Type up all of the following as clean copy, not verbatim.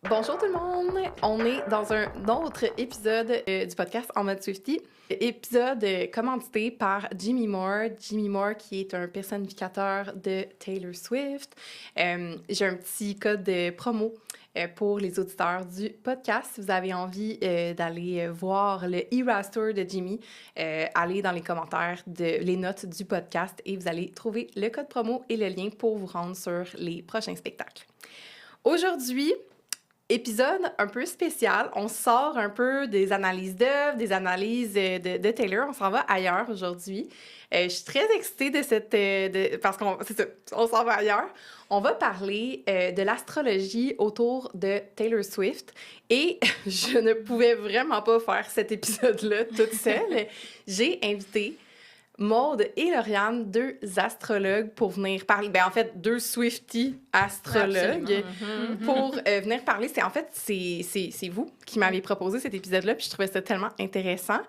Bonjour tout le monde! On est dans un autre épisode du podcast En mode Swiftie. Épisode commandité par Jimmy Moore. Jimmy Moore qui est un personnificateur de Taylor Swift. J'ai un petit code de promo pour les auditeurs du podcast. Si vous avez envie d'aller voir le e-raster de Jimmy, allez dans les commentaires, les notes du podcast et vous allez trouver le code promo et le lien pour vous rendre sur les prochains spectacles. Aujourd'hui, épisode un peu spécial. On sort un peu des analyses d'œuvres, des analyses de Taylor. On s'en va ailleurs aujourd'hui. Je suis très excitée de cette... parce qu'on c'est ça, on s'en va ailleurs. On va parler de l'astrologie autour de Taylor Swift. Et je ne pouvais vraiment pas faire cet épisode-là toute seule. J'ai invité Maude et Lauriane, deux astrologues, pour venir parler. Ben, en fait, deux Swifties astrologues pour venir parler. C'est vous qui m'avez proposé cet épisode-là, puis je trouvais ça tellement intéressant.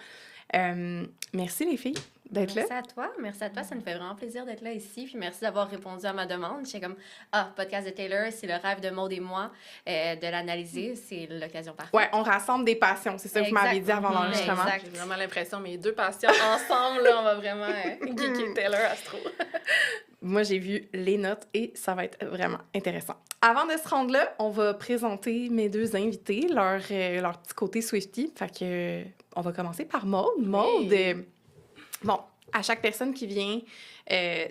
Merci les filles d'être là. Merci à toi, ça nous fait vraiment plaisir d'être là ici, puis merci d'avoir répondu à ma demande. J'étais comme, podcast de Taylor, c'est le rêve de Maude et moi, de l'analyser, c'est l'occasion parfaite. Ouais, on rassemble des passions, c'est ça que vous m'avez dit avant l'enregistrement. Exact. J'ai vraiment l'impression, mes deux passions ensemble, là, on va vraiment geeker Taylor Astro. Moi, j'ai vu les notes et ça va être vraiment intéressant. Avant de se rendre là, on va présenter mes deux invités, leur petit côté Swiftie. Fait que, on va commencer par Maude. Maude, bon, à chaque personne qui vient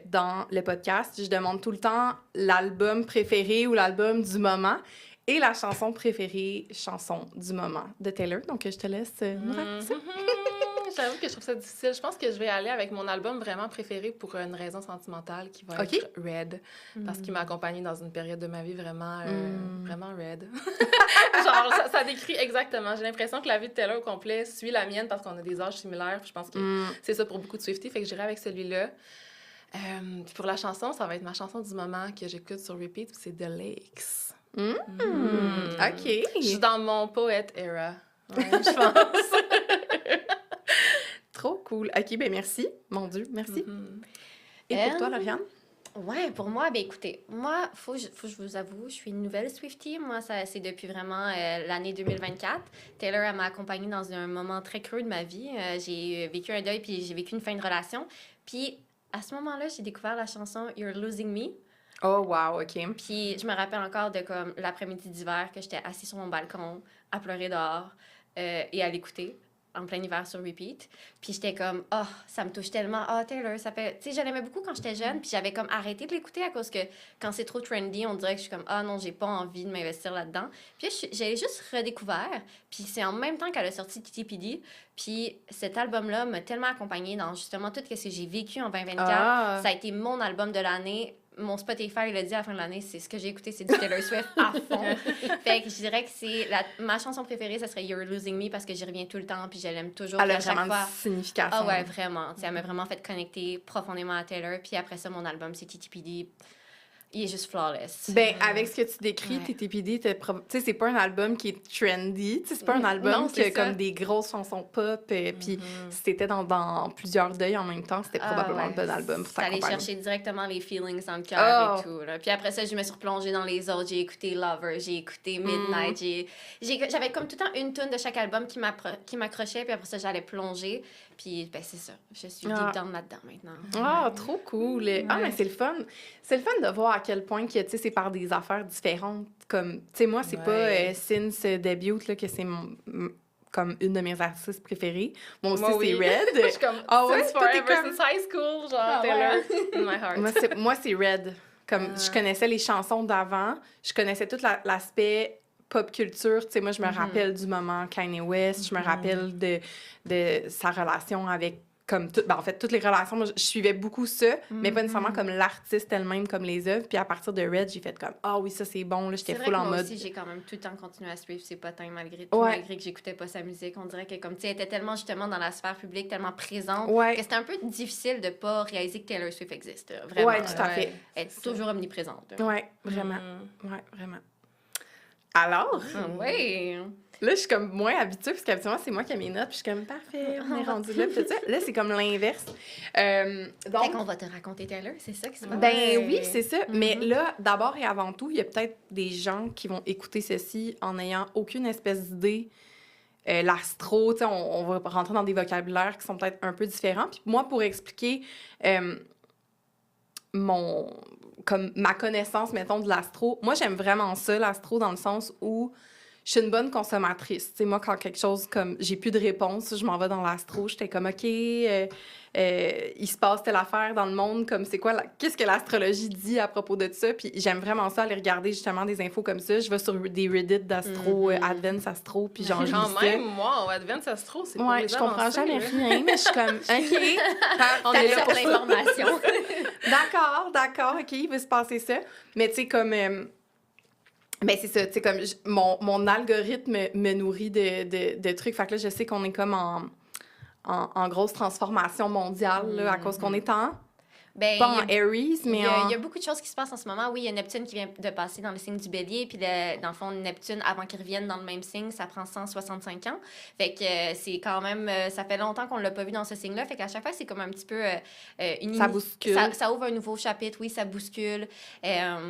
dans le podcast, je demande tout le temps l'album préféré ou l'album du moment et la chanson préférée, chanson du moment de Taylor. Donc, je te laisse nous raconter ça. J'avoue que je trouve ça difficile. Je pense que je vais aller avec mon album vraiment préféré pour une raison sentimentale qui va être Red. Parce qu'il m'a accompagnée dans une période de ma vie vraiment Red. Genre, ça décrit exactement. J'ai l'impression que la vie de Taylor au complet suit la mienne parce qu'on a des âges similaires. Puis je pense que c'est ça pour beaucoup de Swifties. Fait que j'irai avec celui-là. Puis pour la chanson, ça va être ma chanson du moment que j'écoute sur repeat. C'est The Lakes. OK. Je suis dans mon poète era. Ouais, je pense. Trop cool. OK, ben merci. Mon Dieu, merci. Et pour toi, Lauriane? Ouais, pour moi, ben écoutez, moi, faut que je vous avoue, je suis une nouvelle Swiftie. Moi, c'est depuis vraiment l'année 2024. Taylor, elle m'a accompagnée dans un moment très creux de ma vie. J'ai vécu un deuil, puis j'ai vécu une fin de relation. Puis, à ce moment-là, j'ai découvert la chanson « You're Losing Me ». Oh, wow, OK. Puis, je me rappelle encore de comme l'après-midi d'hiver que j'étais assise sur mon balcon à pleurer dehors et à l'écouter en plein hiver sur repeat. Puis j'étais comme, ça me touche tellement. Taylor, ça fait... Tu sais, je l'aimais beaucoup quand j'étais jeune, puis j'avais comme arrêté de l'écouter à cause que quand c'est trop trendy, on dirait que je suis comme, non, j'ai pas envie de m'investir là-dedans. Puis j'ai juste redécouvert, puis c'est en même temps qu'elle a sorti TTPD, puis cet album-là m'a tellement accompagnée dans justement tout ce que j'ai vécu en 2024. Ça a été mon album de l'année. Mon Spotify, il a dit à la fin de l'année, c'est ce que j'ai écouté, c'est du Taylor Swift à fond. Fait que je dirais que c'est ma chanson préférée, ça serait You're Losing Me parce que j'y reviens tout le temps puis je l'aime toujours. Elle a vraiment une signification. Ah ouais, vraiment. Elle m'a vraiment fait connecter profondément à Taylor. Puis après ça, mon album, c'est TTPD. Il est juste flawless. Ben, avec ce que tu décris, TTPD, tu sais, c'est pas un album qui est trendy. Tu sais, c'est pas un album qui a comme des grosses chansons pop. Puis si t'étais dans plusieurs deuils en même temps, c'était probablement le bon album pour t'accompagner. T'allais chercher directement les feelings dans le cœur et tout. Là. Puis après ça, je me suis replongée dans les autres. J'ai écouté Lover, j'ai écouté Midnight. J'avais comme tout le temps une tune de chaque album qui m'accrochait. Puis après ça, j'allais plonger. Puis, ben, c'est ça. Je suis deep down là-dedans maintenant. Trop cool. Mais c'est le fun. C'est le fun de voir à quel point que, tu sais, c'est par des affaires différentes. Comme, tu sais, moi, c'est pas since debut là, que c'est comme une de mes artistes préférées. Moi aussi, c'est Red. Je suis comme, since forever, since high school, genre, Taylor, in my heart. Moi, c'est Red. Comme, je connaissais les chansons d'avant. Je connaissais tout l'aspect pop culture. Tu sais, moi, je me rappelle du moment Kanye West. Je me rappelle de sa relation avec comme en fait, toutes les relations, moi, je suivais beaucoup ça, mais pas nécessairement comme l'artiste elle-même, comme les œuvres. Puis à partir de Red, j'ai fait comme, oui, ça, c'est bon. Là, j'étais full en mode. Moi aussi, j'ai quand même tout le temps continué à suivre ses potins, malgré tout, malgré que j'écoutais pas sa musique. On dirait que, comme, tu sais, elle était tellement, justement, dans la sphère publique, tellement présente, que c'était un peu difficile de pas réaliser que Taylor Swift existe. Vraiment. Oui, tout à fait. Elle est toujours omniprésente. Oui, vraiment. Ouais, vraiment. Alors? Oui. Là, je suis comme moins habituée, parce qu'habituellement, c'est moi qui ai mes notes, puis je suis comme, parfait, on est rendu là, puis tout ça. Là, c'est comme l'inverse. Donc... Fait qu'on va te raconter Taylor, c'est ça qui se passe? Ben oui, c'est ça. Mais là, d'abord et avant tout, il y a peut-être des gens qui vont écouter ceci en n'ayant aucune espèce d'idée. L'astro, tu sais, on va rentrer dans des vocabulaires qui sont peut-être un peu différents. Puis moi, pour expliquer comme ma connaissance, mettons, de l'astro, moi, j'aime vraiment ça, l'astro, dans le sens où je suis une bonne consommatrice. Tu sais, moi, quand quelque chose comme j'ai plus de réponse, je m'en vais dans l'astro, j'étais comme, OK, il se passe telle affaire dans le monde, comme c'est quoi, qu'est-ce que l'astrologie dit à propos de ça? Puis j'aime vraiment ça, aller regarder justement des infos comme ça. Je vais sur des Reddit d'astro, Advance Astro, puis j'en lis ça. Quand même, moi, Advance Astro, c'est pour les je comprends jamais rien, mais je suis comme, OK, on est là pour l'information. D'accord, OK, il va se passer ça. Mais tu sais, comme... ben c'est ça, tu sais, comme mon algorithme me nourrit de trucs. Fait que là, je sais qu'on est comme en grosse transformation mondiale là, à cause qu'on est Ben, pas en Aries, mais il y a beaucoup de choses qui se passent en ce moment. Oui, il y a Neptune qui vient de passer dans le signe du Bélier, puis dans le fond, Neptune, avant qu'il revienne dans le même signe, ça prend 165 ans. Fait que c'est quand même... ça fait longtemps qu'on l'a pas vu dans ce signe-là. Fait qu'à chaque fois, c'est comme un petit peu... ça bouscule. Ça ouvre un nouveau chapitre, oui, ça bouscule.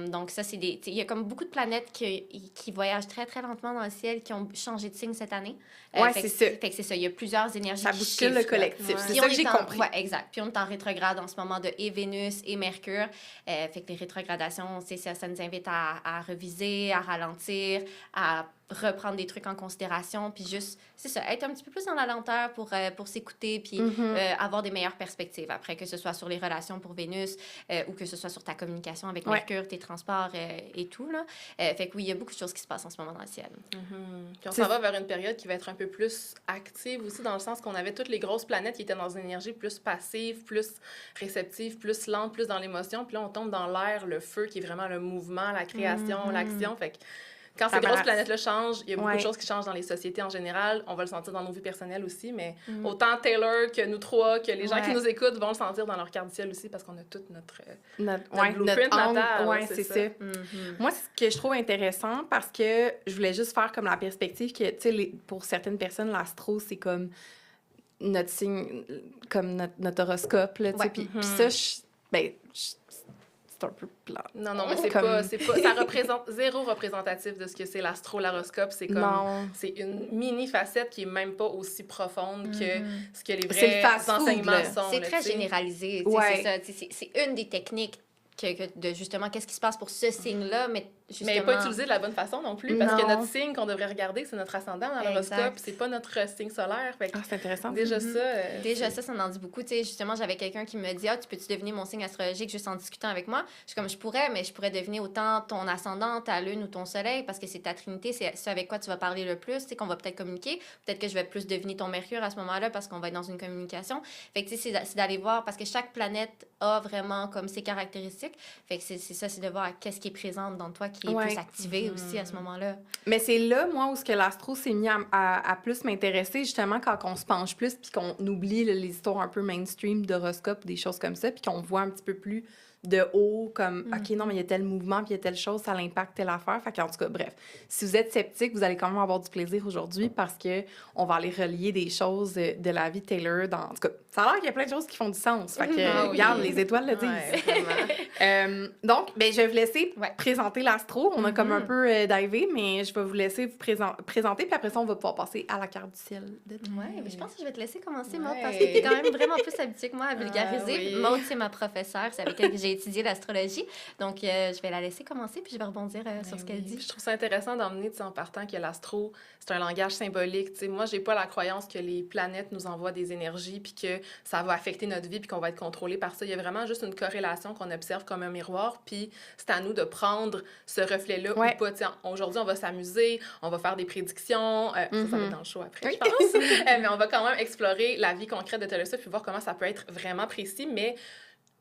Donc ça, c'est des... Il y a comme beaucoup de planètes qui voyagent très, très lentement dans le ciel, qui ont changé de signe cette année. Ouais, c'est ça. Fait que c'est ça. Il y a plusieurs énergies ça bouscule le collectif. C'est ça que j'ai compris. Ouais, exact. Puis on est en rétrograde en ce moment de Vénus et Mercure. Fait que les rétrogradations, ça nous invite à reviser, à ralentir, à reprendre des trucs en considération, puis juste, c'est ça, être un petit peu plus dans la lenteur pour s'écouter, puis avoir des meilleures perspectives après, que ce soit sur les relations pour Vénus ou que ce soit sur ta communication avec Mercure, tes transports et tout, là. Fait que oui, il y a beaucoup de choses qui se passent en ce moment dans le ciel. Puis on s'en va vers une période qui va être un peu plus active aussi, dans le sens qu'on avait toutes les grosses planètes qui étaient dans une énergie plus passive, plus réceptive, plus lente, plus dans l'émotion, puis là, on tombe dans l'air, le feu, qui est vraiment le mouvement, la création, l'action, fait que quand ces grosses planètes-là changent, il y a beaucoup de choses qui changent dans les sociétés en général. On va le sentir dans nos vies personnelles aussi, mais autant Taylor que nous trois, que les gens qui nous écoutent vont le sentir dans leur carte du ciel aussi, parce qu'on a tout notre blueprint natal. Oui, c'est ça. Moi, ce que je trouve intéressant, parce que je voulais juste faire comme la perspective que, tu sais, pour certaines personnes, l'astro, c'est comme notre signe, comme notre horoscope, là, tu sais. Puis ça, c'est un peu plat. Non, mais c'est pas... Ça représente zéro représentatif de ce que c'est l'astro, l'horoscope. C'est comme... Non. C'est une mini-facette qui est même pas aussi profonde que ce que les vrais enseignements sont. C'est très généralisé. Ouais. C'est ça. C'est une des techniques de justement qu'est-ce qui se passe pour ce signe-là, mais justement... Mais pas utilisé de la bonne façon non plus, parce que notre signe qu'on devrait regarder, c'est notre ascendant dans l'horoscope, c'est pas notre signe solaire. Fait que c'est intéressant. Déjà ça en dit beaucoup. Tu sais, justement, j'avais quelqu'un qui me dit « Ah, tu peux-tu deviner mon signe astrologique juste en discutant avec moi? » Je suis comme « Je pourrais, mais je pourrais deviner autant ton ascendant, ta lune ou ton soleil, parce que c'est ta trinité, c'est ce avec quoi tu vas parler le plus, tu sais, qu'on va peut-être communiquer. Peut-être que je vais plus deviner ton mercure à ce moment-là, parce qu'on va être dans une communication. » Fait que, tu sais, c'est d'aller voir, parce que chaque planète a vraiment comme ses caractéristiques. Fait que c'est ça, c'est de voir qu'est-ce qui est présent dans toi, qui est plus activé aussi à ce moment-là. Mais c'est là, moi, où ce que l'astro s'est mis à plus m'intéresser, justement, quand on se penche plus, puis qu'on oublie les histoires un peu mainstream d'horoscope, des choses comme ça, puis qu'on voit un petit peu plus de haut, comme, OK, non, mais il y a tel mouvement, puis il y a telle chose, ça l'impacte telle affaire. Fait qu'en tout cas, bref, si vous êtes sceptique, vous allez quand même avoir du plaisir aujourd'hui parce qu'on va aller relier des choses de la vie de Taylor. En tout cas, ça a l'air qu'il y a plein de choses qui font du sens. Fait que, regarde, les étoiles le disent. Donc, ben, je vais vous laisser présenter l'astro. On a comme un peu divé, mais je vais vous laisser vous présenter, puis après ça, on va pouvoir passer à la carte du ciel. Oui, mais je pense que je vais te laisser commencer, Maud, parce que tu es quand même vraiment plus habituée que moi à vulgariser. Maud, c'est ma professeure, c'est avec elle que j'ai étudié l'astrologie. Donc, je vais la laisser commencer, puis je vais rebondir sur ce qu'elle dit. Je trouve ça intéressant d'emmener, en partant, que l'astro, c'est un langage symbolique. T'sais, moi, j'ai pas la croyance que les planètes nous envoient des énergies, puis que ça va affecter notre vie, puis qu'on va être contrôlé par ça. Il y a vraiment juste une corrélation qu'on observe comme un miroir, puis c'est à nous de prendre ce reflet-là ou pas. Aujourd'hui, on va s'amuser, on va faire des prédictions. Ça va être dans le show après, je pense. Mais on va quand même explorer la vie concrète de Taylor Swift, puis voir comment ça peut être vraiment précis, mais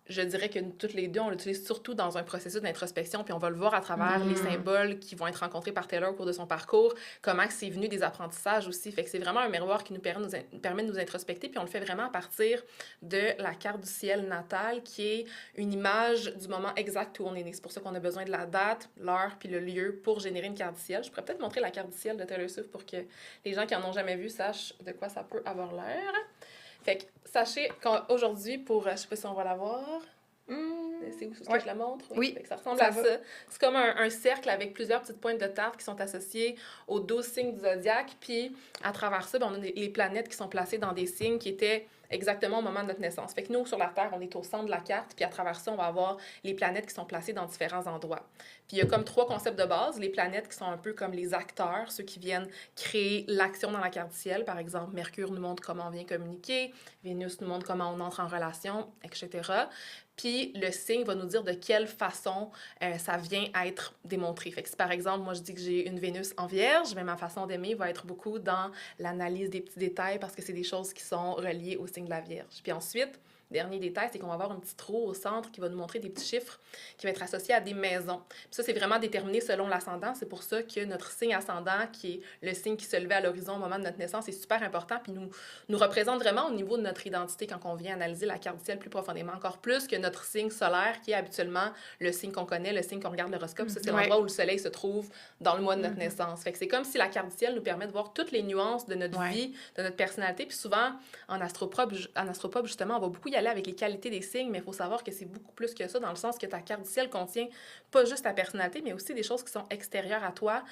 je dirais que toutes les deux, on l'utilise surtout dans un processus d'introspection, puis on va le voir à travers les symboles qui vont être rencontrés par Taylor au cours de son parcours, comment c'est venu des apprentissages aussi. Fait que c'est vraiment un miroir qui nous permet de nous introspecter, puis on le fait vraiment à partir de la carte du ciel natal, qui est une image du moment exact où on est né. C'est pour ça qu'on a besoin de la date, l'heure, puis le lieu pour générer une carte du ciel. Je pourrais peut-être montrer la carte du ciel de Taylor Swift pour que les gens qui en ont jamais vu sachent de quoi ça peut avoir l'air. Fait que sachez qu'aujourd'hui, je sais pas si on va la voir. C'est où que je la montre? Oui. Fait que ça ressemble à ça. C'est comme un cercle avec plusieurs petites pointes de tarte qui sont associées aux 12 signes du zodiaque. Puis, à travers ça, on a les planètes qui sont placées dans des signes qui étaient exactement au moment de notre naissance. Fait que nous, sur la Terre, on est au centre de la carte, puis à travers ça, on va avoir les planètes qui sont placées dans différents endroits. Puis il y a comme 3 concepts de base. Les planètes qui sont un peu comme les acteurs, ceux qui viennent créer l'action dans la carte du ciel. Par exemple, Mercure nous montre comment on vient communiquer, Vénus nous montre comment on entre en relation, etc. Puis le signe va nous dire de quelle façon ça vient être démontré. Fait que si par exemple, moi je dis que j'ai une Vénus en Vierge, ma façon d'aimer va être beaucoup dans l'analyse des petits détails parce que c'est des choses qui sont reliées au signe de la Vierge. Puis ensuite, dernier détail, c'est qu'on va avoir une petite roue au centre qui va nous montrer des petits chiffres qui vont être associés à des maisons. Puis ça, c'est vraiment déterminé selon l'ascendant. C'est pour ça que notre signe ascendant, qui est le signe qui se levait à l'horizon au moment de notre naissance, est super important puis nous représente vraiment au niveau de notre identité quand on vient analyser la carte du ciel plus profondément, encore plus que notre signe solaire qui est habituellement le signe qu'on connaît, le signe qu'on regarde l'horoscope. Ça, c'est l'endroit où le soleil se trouve dans le mois de notre naissance. Fait que c'est comme si la carte du ciel nous permet de voir toutes les nuances de notre vie, de notre personnalité. Puis souvent, en astropop, justement, on va beaucoup y aller avec les qualités des signes, mais il faut savoir que c'est beaucoup plus que ça, dans le sens que ta carte du ciel contient pas juste ta personnalité, mais aussi des choses qui sont extérieures à toi,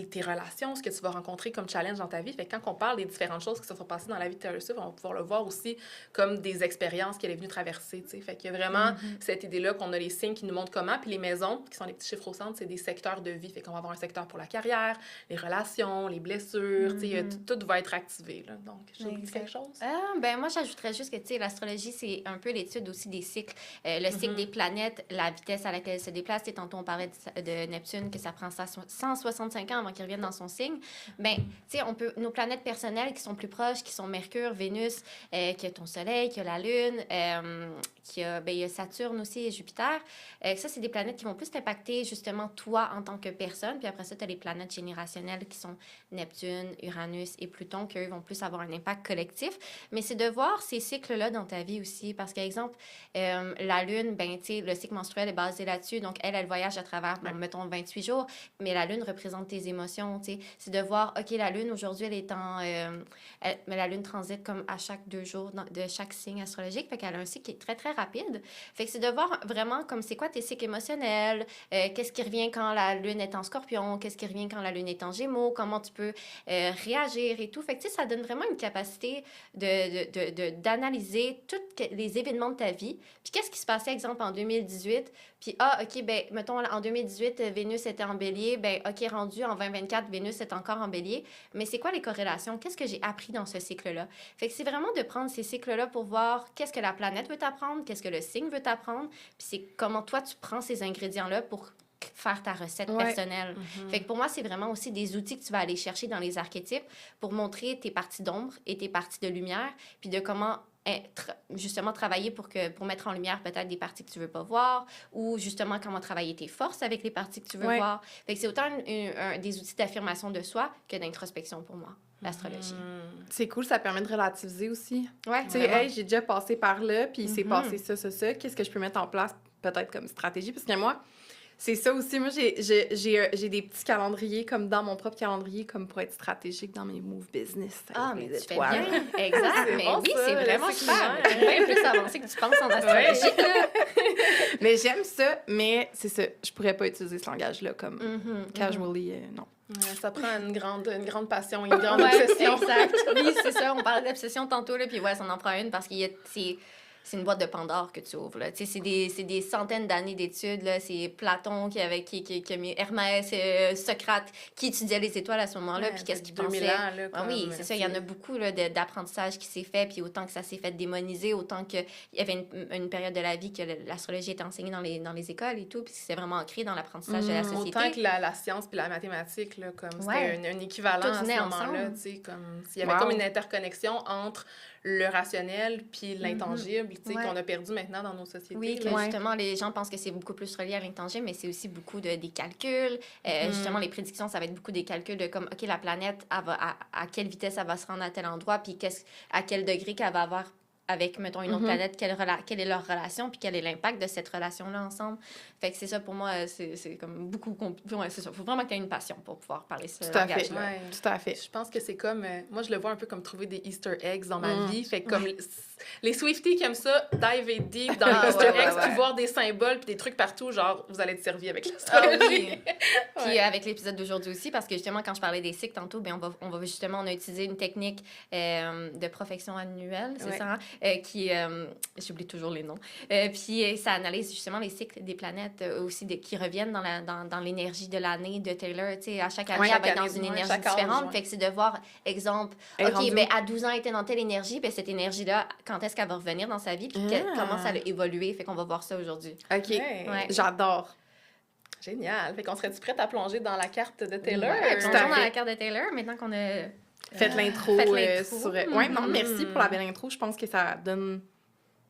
tes relations, ce que tu vas rencontrer comme challenge dans ta vie. Fait que quand on parle des différentes choses qui se sont passées dans la vie de Taylor Swift, on va pouvoir le voir aussi comme des expériences qu'elle est venue traverser, tu sais. Fait qu'il y a vraiment cette idée-là qu'on a les signes qui nous montrent comment, puis les maisons, qui sont les petits chiffres au centre, c'est des secteurs de vie. Fait qu'on va avoir un secteur pour la carrière, les relations, les blessures, tu sais, tout va être activé, là. Donc, j'ai oublié quelque chose? Ben moi, j'ajouterais juste que, tu sais, l'astrologie, c'est un peu l'étude aussi des cycles. Le cycle des planètes, la vitesse à laquelle elles se déplacent. Tantôt, on parlait de Neptune, que ça prend 165 ans avant qu'il revienne dans son signe. Ben, tu sais, nos planètes personnelles qui sont plus proches, qui sont Mercure, Vénus, qui a ton Soleil, qui a la Lune, il y a Saturne aussi et Jupiter. Ça, c'est des planètes qui vont plus t'impacter, justement, toi, en tant que personne. Puis après ça, tu as les planètes générationnelles qui sont Neptune, Uranus et Pluton, qui, eux, vont plus avoir un impact collectif. Mais c'est de voir ces cycles-là dans ta vie aussi. Parce qu'exemple, la Lune, ben, tu sais, le cycle menstruel est basé là-dessus. Donc, elle voyage à travers, bon, mettons, 28 jours. Mais la Lune représente tes émotions, tu sais. C'est de voir, OK, la Lune, aujourd'hui, elle est en... mais la Lune transite comme à chaque 2 jours de chaque signe astrologique. Fait qu'elle a un cycle qui est très, très rapide. Fait que c'est de voir vraiment comme c'est quoi tes cycles émotionnels, qu'est-ce qui revient quand la Lune est en Scorpion, qu'est-ce qui revient quand la Lune est en Gémeaux, comment tu peux réagir et tout. Fait que, tu sais, ça donne vraiment une capacité d'analyser tous les événements de ta vie. Puis qu'est-ce qui se passait, exemple, en 2018? Puis, OK, ben mettons, en 2018, Vénus était en Bélier. Ben OK, rendu en 2024, Vénus est encore en Bélier. Mais c'est quoi les corrélations? Qu'est-ce que j'ai appris dans ce cycle-là? Fait que c'est vraiment de prendre ces cycles-là pour voir qu'est-ce que la planète veut t'apprendre, qu'est-ce que le signe veut t'apprendre, puis c'est comment toi, tu prends ces ingrédients-là pour faire ta recette personnelle. Fait que pour moi, c'est vraiment aussi des outils que tu vas aller chercher dans les archétypes pour montrer tes parties d'ombre et tes parties de lumière, puis de comment justement travailler pour mettre en lumière peut-être des parties que tu veux pas voir, ou justement comment travailler tes forces avec les parties que tu veux voir. Fait que c'est autant des outils d'affirmation de soi que d'introspection pour moi, l'astrologie. C'est cool, ça permet de relativiser aussi. Ouais, tu sais, hey, j'ai déjà passé par là, puis il s'est passé ça. Qu'est-ce que je peux mettre en place peut-être comme stratégie? Parce que moi, c'est ça aussi. Moi, j'ai des petits calendriers comme dans mon propre calendrier, comme pour être stratégique dans mes moves business. Mais tu fais bien. Exact. Mais bon, oui, c'est vraiment super. Bien plus avancé que tu penses en astrologie. Mais j'aime ça, mais c'est ça. Je pourrais pas utiliser ce langage-là comme casually, non. Ça prend une grande passion, une grande obsession. Exact. Oui, c'est ça. On parlait d'obsession tantôt, là, puis ça en prend une parce qu'il y a... C'est une boîte de Pandore que tu ouvres. Là. C'est des centaines d'années d'études. Là. C'est Platon qui a mis Hermès, Socrate, qui étudiait les étoiles à ce moment-là, puis qu'est-ce qu'il pensait. 2000 ans, là, oui, c'est ça. Il y en a beaucoup là, d'apprentissage qui s'est fait, puis autant que ça s'est fait démoniser, autant qu'il y avait une période de la vie que l'astrologie était enseignée dans les écoles et tout, puis c'est vraiment ancré dans l'apprentissage de la société. Autant que la science puis la mathématique, là, comme c'était un équivalent à ce moment-là. Comme s'il y avait comme une interconnexion entre le rationnel puis l'intangible, tu sais, qu'on a perdu maintenant dans nos sociétés. Oui, que justement, les gens pensent que c'est beaucoup plus relié à l'intangible, mais c'est aussi beaucoup des calculs. Justement, les prédictions, ça va être beaucoup des calculs de comme, OK, la planète, elle va, à quelle vitesse elle va se rendre à tel endroit, puis à quel degré qu'elle va avoir avec, mettons, une autre planète, quelle est leur relation, puis quel est l'impact de cette relation-là ensemble. Fait que c'est ça, pour moi, c'est comme beaucoup... Ouais, c'est ça. Il faut vraiment que tu aies une passion pour pouvoir parler ce langage-là. Ouais, tout à fait. Je pense que c'est comme... moi, je le vois un peu comme trouver des Easter eggs dans ma vie. Fait que comme les Swifties qui aiment ça, dive deep dans les Easter eggs, puis voir des symboles, puis des trucs partout, genre, vous allez être servi avec l'astrologie. Puis avec l'épisode d'aujourd'hui aussi, parce que justement, quand je parlais des cycles tantôt, bien, on va justement, on a utilisé une technique de profection annuelle, c'est ça, hein? Qui, j'oublie toujours les noms, puis ça analyse justement les cycles des planètes aussi qui reviennent dans l'énergie de l'année de Taylor, tu sais, à chaque année, elle va être dans une énergie différente, fait que c'est de voir, exemple, OK, ben à 12 ans, elle était dans telle énergie, ben cette énergie-là, quand est-ce qu'elle va revenir dans sa vie, puis comment ça a évolué, fait qu'on va voir ça aujourd'hui. OK, j'adore. Génial, fait qu'on serait-tu prête à plonger dans la carte de Taylor? Plongeons dans la carte de Taylor, maintenant qu'on a... Faites l'intro sur... Ouais, non, merci pour la belle intro. Je pense que ça donne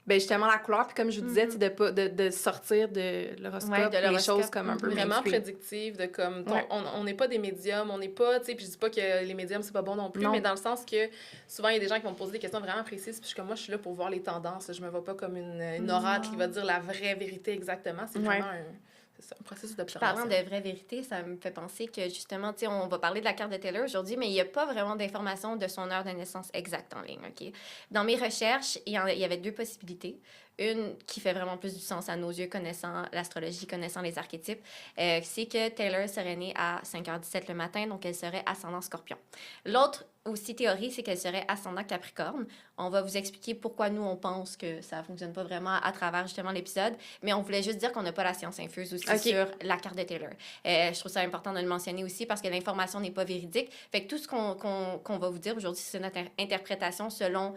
justement la couleur. Puis comme je vous disais, de sortir de l'horoscope, les choses comme un peu vraiment prédictives, de comme... On n'est pas des médiums, on n'est pas... Tu sais, puis je dis pas que les médiums, c'est pas bon non plus, mais dans le sens que souvent, il y a des gens qui vont me poser des questions vraiment précises, puis je suis comme, moi, je suis là pour voir les tendances. Je me vois pas comme une oracle qui va dire la vraie vérité exactement. C'est vraiment c'est ça, un processus d'observation. Parlant de vraie vérité, ça me fait penser que justement, tu sais, on va parler de la carte de Taylor aujourd'hui, mais il n'y a pas vraiment d'informations de son heure de naissance exacte en ligne, OK? Dans mes recherches, il y avait 2 possibilités. Une qui fait vraiment plus du sens à nos yeux, connaissant l'astrologie, connaissant les archétypes, c'est que Taylor serait née à 5h17 le matin, donc elle serait ascendant Scorpion. L'autre aussi théorie, c'est qu'elle serait ascendant Capricorne. On va vous expliquer pourquoi nous, on pense que ça ne fonctionne pas vraiment à travers justement l'épisode, mais on voulait juste dire qu'on n'a pas la science infuse aussi sur la carte de Taylor. Je trouve ça important de le mentionner aussi parce que l'information n'est pas véridique. Fait que tout ce qu'on va vous dire aujourd'hui, c'est notre interprétation selon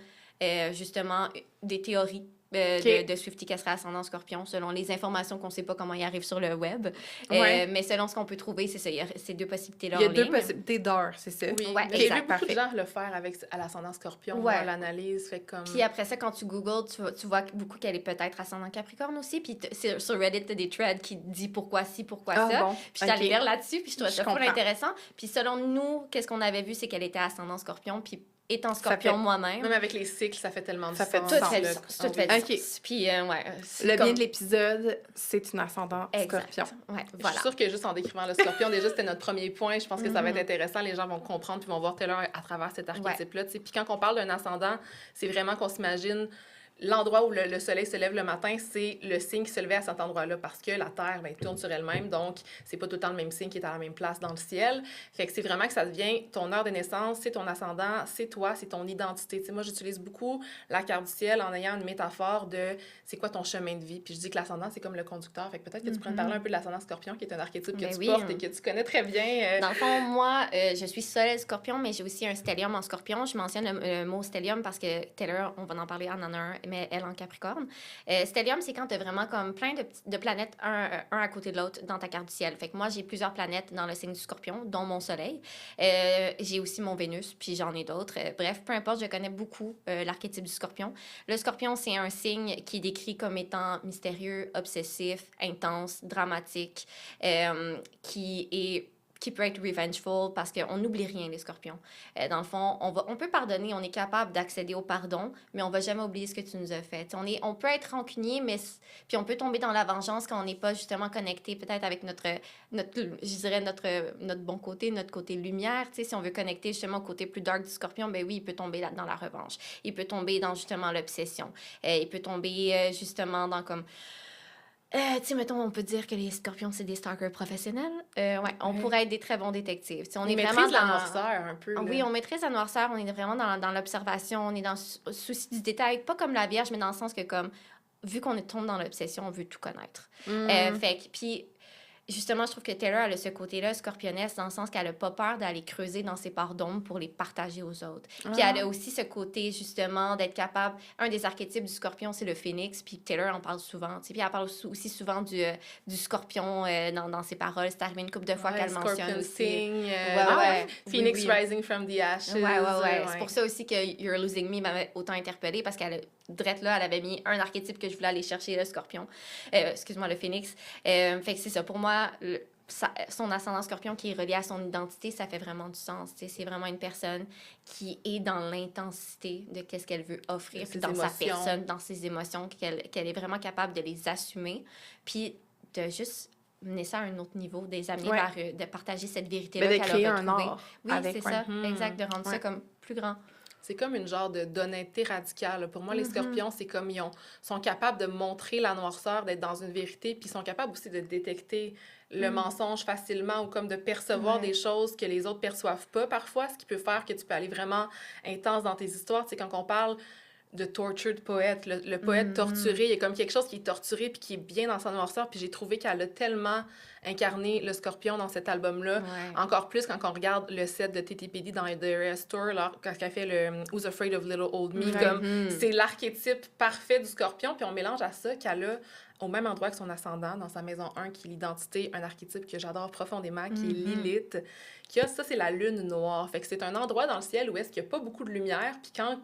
justement des théories de Swiftie qui serait ascendant Scorpion, selon les informations qu'on ne sait pas comment ils arrivent sur le web. Mais selon ce qu'on peut trouver, c'est ça. Il y a ces 2 possibilités-là. Il y a 2 possibilités d'heure, c'est ça. Oui, j'ai vu beaucoup de gens le faire à l'ascendant Scorpion, dans l'analyse. Fait comme... Puis après ça, quand tu googles, tu vois beaucoup qu'elle est peut-être ascendant Capricorne aussi. Puis sur Reddit, tu as des threads qui disent pourquoi ci, pourquoi ça. Bon. Puis je suis allée lire là-dessus, puis je trouvais ça full intéressant. Puis selon nous, qu'est-ce qu'on avait vu, c'est qu'elle était ascendant Scorpion, puis étant Scorpion moi-même. Même avec les cycles, ça fait tellement de sens. Tout fait du sens. Puis, le bien de l'épisode, c'est une ascendant Scorpion. Ouais, voilà. Je suis sûre que juste en décrivant le Scorpion, déjà, c'était notre premier point. Je pense que ça va être intéressant. Les gens vont comprendre puis vont voir Taylor à travers cet archétype-là. Puis quand on parle d'un ascendant, c'est vraiment qu'on s'imagine... L'endroit où le soleil se lève le matin, c'est le signe qui se levait à cet endroit-là parce que la Terre tourne sur elle-même, donc c'est pas tout le temps le même signe qui est à la même place dans le ciel. Fait que c'est vraiment que ça devient ton heure de naissance, c'est ton ascendant, c'est toi, c'est ton identité. T'sais, moi, j'utilise beaucoup la carte du ciel en ayant une métaphore de c'est quoi ton chemin de vie. Puis je dis que l'ascendant, c'est comme le conducteur. Fait que peut-être que tu pourrais me parler un peu de l'ascendant Scorpion, qui est un archétype que tu portes et que tu connais très bien. Dans le fond, moi, je suis Soleil Scorpion, mais j'ai aussi un stellium en Scorpion. Je mentionne le mot stellium parce que Taylor, on va en parler en un, mais elle en Capricorne. Stellium, c'est quand tu as vraiment comme plein de planètes, un à côté de l'autre dans ta carte du ciel. Fait que moi, j'ai plusieurs planètes dans le signe du Scorpion, dont mon Soleil. J'ai aussi mon Vénus, puis j'en ai d'autres. Bref, peu importe, je connais beaucoup l'archétype du Scorpion. Le Scorpion, c'est un signe qui est décrit comme étant mystérieux, obsessif, intense, dramatique, qui peut être revengeful parce qu'on n'oublie rien, les Scorpions. Dans le fond, on peut pardonner, on est capable d'accéder au pardon, mais on va jamais oublier ce que tu nous as fait. On peut être rancunier, mais puis on peut tomber dans la vengeance quand on n'est pas justement connecté peut-être avec notre bon côté, notre côté lumière. Si on veut connecter justement au côté plus dark du Scorpion, ben oui, il peut tomber dans la revanche. Il peut tomber dans justement l'obsession. Il peut tomber justement dans comme... tu sais, mettons, on peut dire que les Scorpions, c'est des stalkers professionnels. On pourrait être des très bons détectives. T'sais, on maîtrise la noirceur un peu. Oui, on maîtrise la noirceur. On est vraiment dans l'observation. On est dans le souci du détail. Pas comme la Vierge, mais dans le sens que, comme, vu qu'on tombe dans l'obsession, on veut tout connaître. Puis, justement, je trouve que Taylor, elle a ce côté-là, scorpionnesse, dans le sens qu'elle a pas peur d'aller creuser dans ses parts d'ombre pour les partager aux autres. Puis elle a aussi ce côté, justement, d'être capable... Un des archétypes du scorpion, c'est le phoenix, puis Taylor en parle souvent. Puis elle parle aussi souvent du scorpion dans ses paroles. C'est arrivé une couple de fois qu'elle mentionne aussi. Thing, Phoenix rising from the ashes. Ouais. C'est pour ça aussi que You're Losing Me m'avait autant interpellée, parce qu'elle drette là, elle avait mis un archétype que je voulais aller chercher, le scorpion. Le phénix. Fait que c'est ça. Pour moi, son ascendant scorpion qui est relié à son identité, ça fait vraiment du sens. C'est vraiment une personne qui est dans l'intensité de qu'est-ce qu'elle veut offrir, puis dans sa personne, dans ses émotions, qu'elle est vraiment capable de les assumer, puis de juste mener ça à un autre niveau, des amener vers de partager cette vérité-là qu'elle a retrouvée. Un art oui, c'est ça, exact, de rendre ça comme plus grand. C'est comme une genre d'honnêteté radicale. Pour moi, les scorpions, c'est comme sont capables de montrer la noirceur, d'être dans une vérité, puis ils sont capables aussi de détecter le mensonge facilement, ou comme de percevoir des choses que les autres perçoivent pas parfois, ce qui peut faire que tu peux aller vraiment intense dans tes histoires. Tu sais, quand on parle de tortured poète, le poète torturé, il y a comme quelque chose qui est torturé puis qui est bien dans sa noirceur, puis j'ai trouvé qu'elle a tellement incarné le scorpion dans cet album-là, encore plus quand on regarde le set de TTPD dans The Rest Tour, quand elle fait le Who's Afraid of Little Old Me, comme c'est l'archétype parfait du scorpion, puis on mélange à ça qu'elle a au même endroit que son ascendant, dans sa maison 1, qui est l'identité, un archétype que j'adore profondément, qui est Lilith, ça, c'est la lune noire. Fait que c'est un endroit dans le ciel où est-ce qu'il n'y a pas beaucoup de lumière, puis quand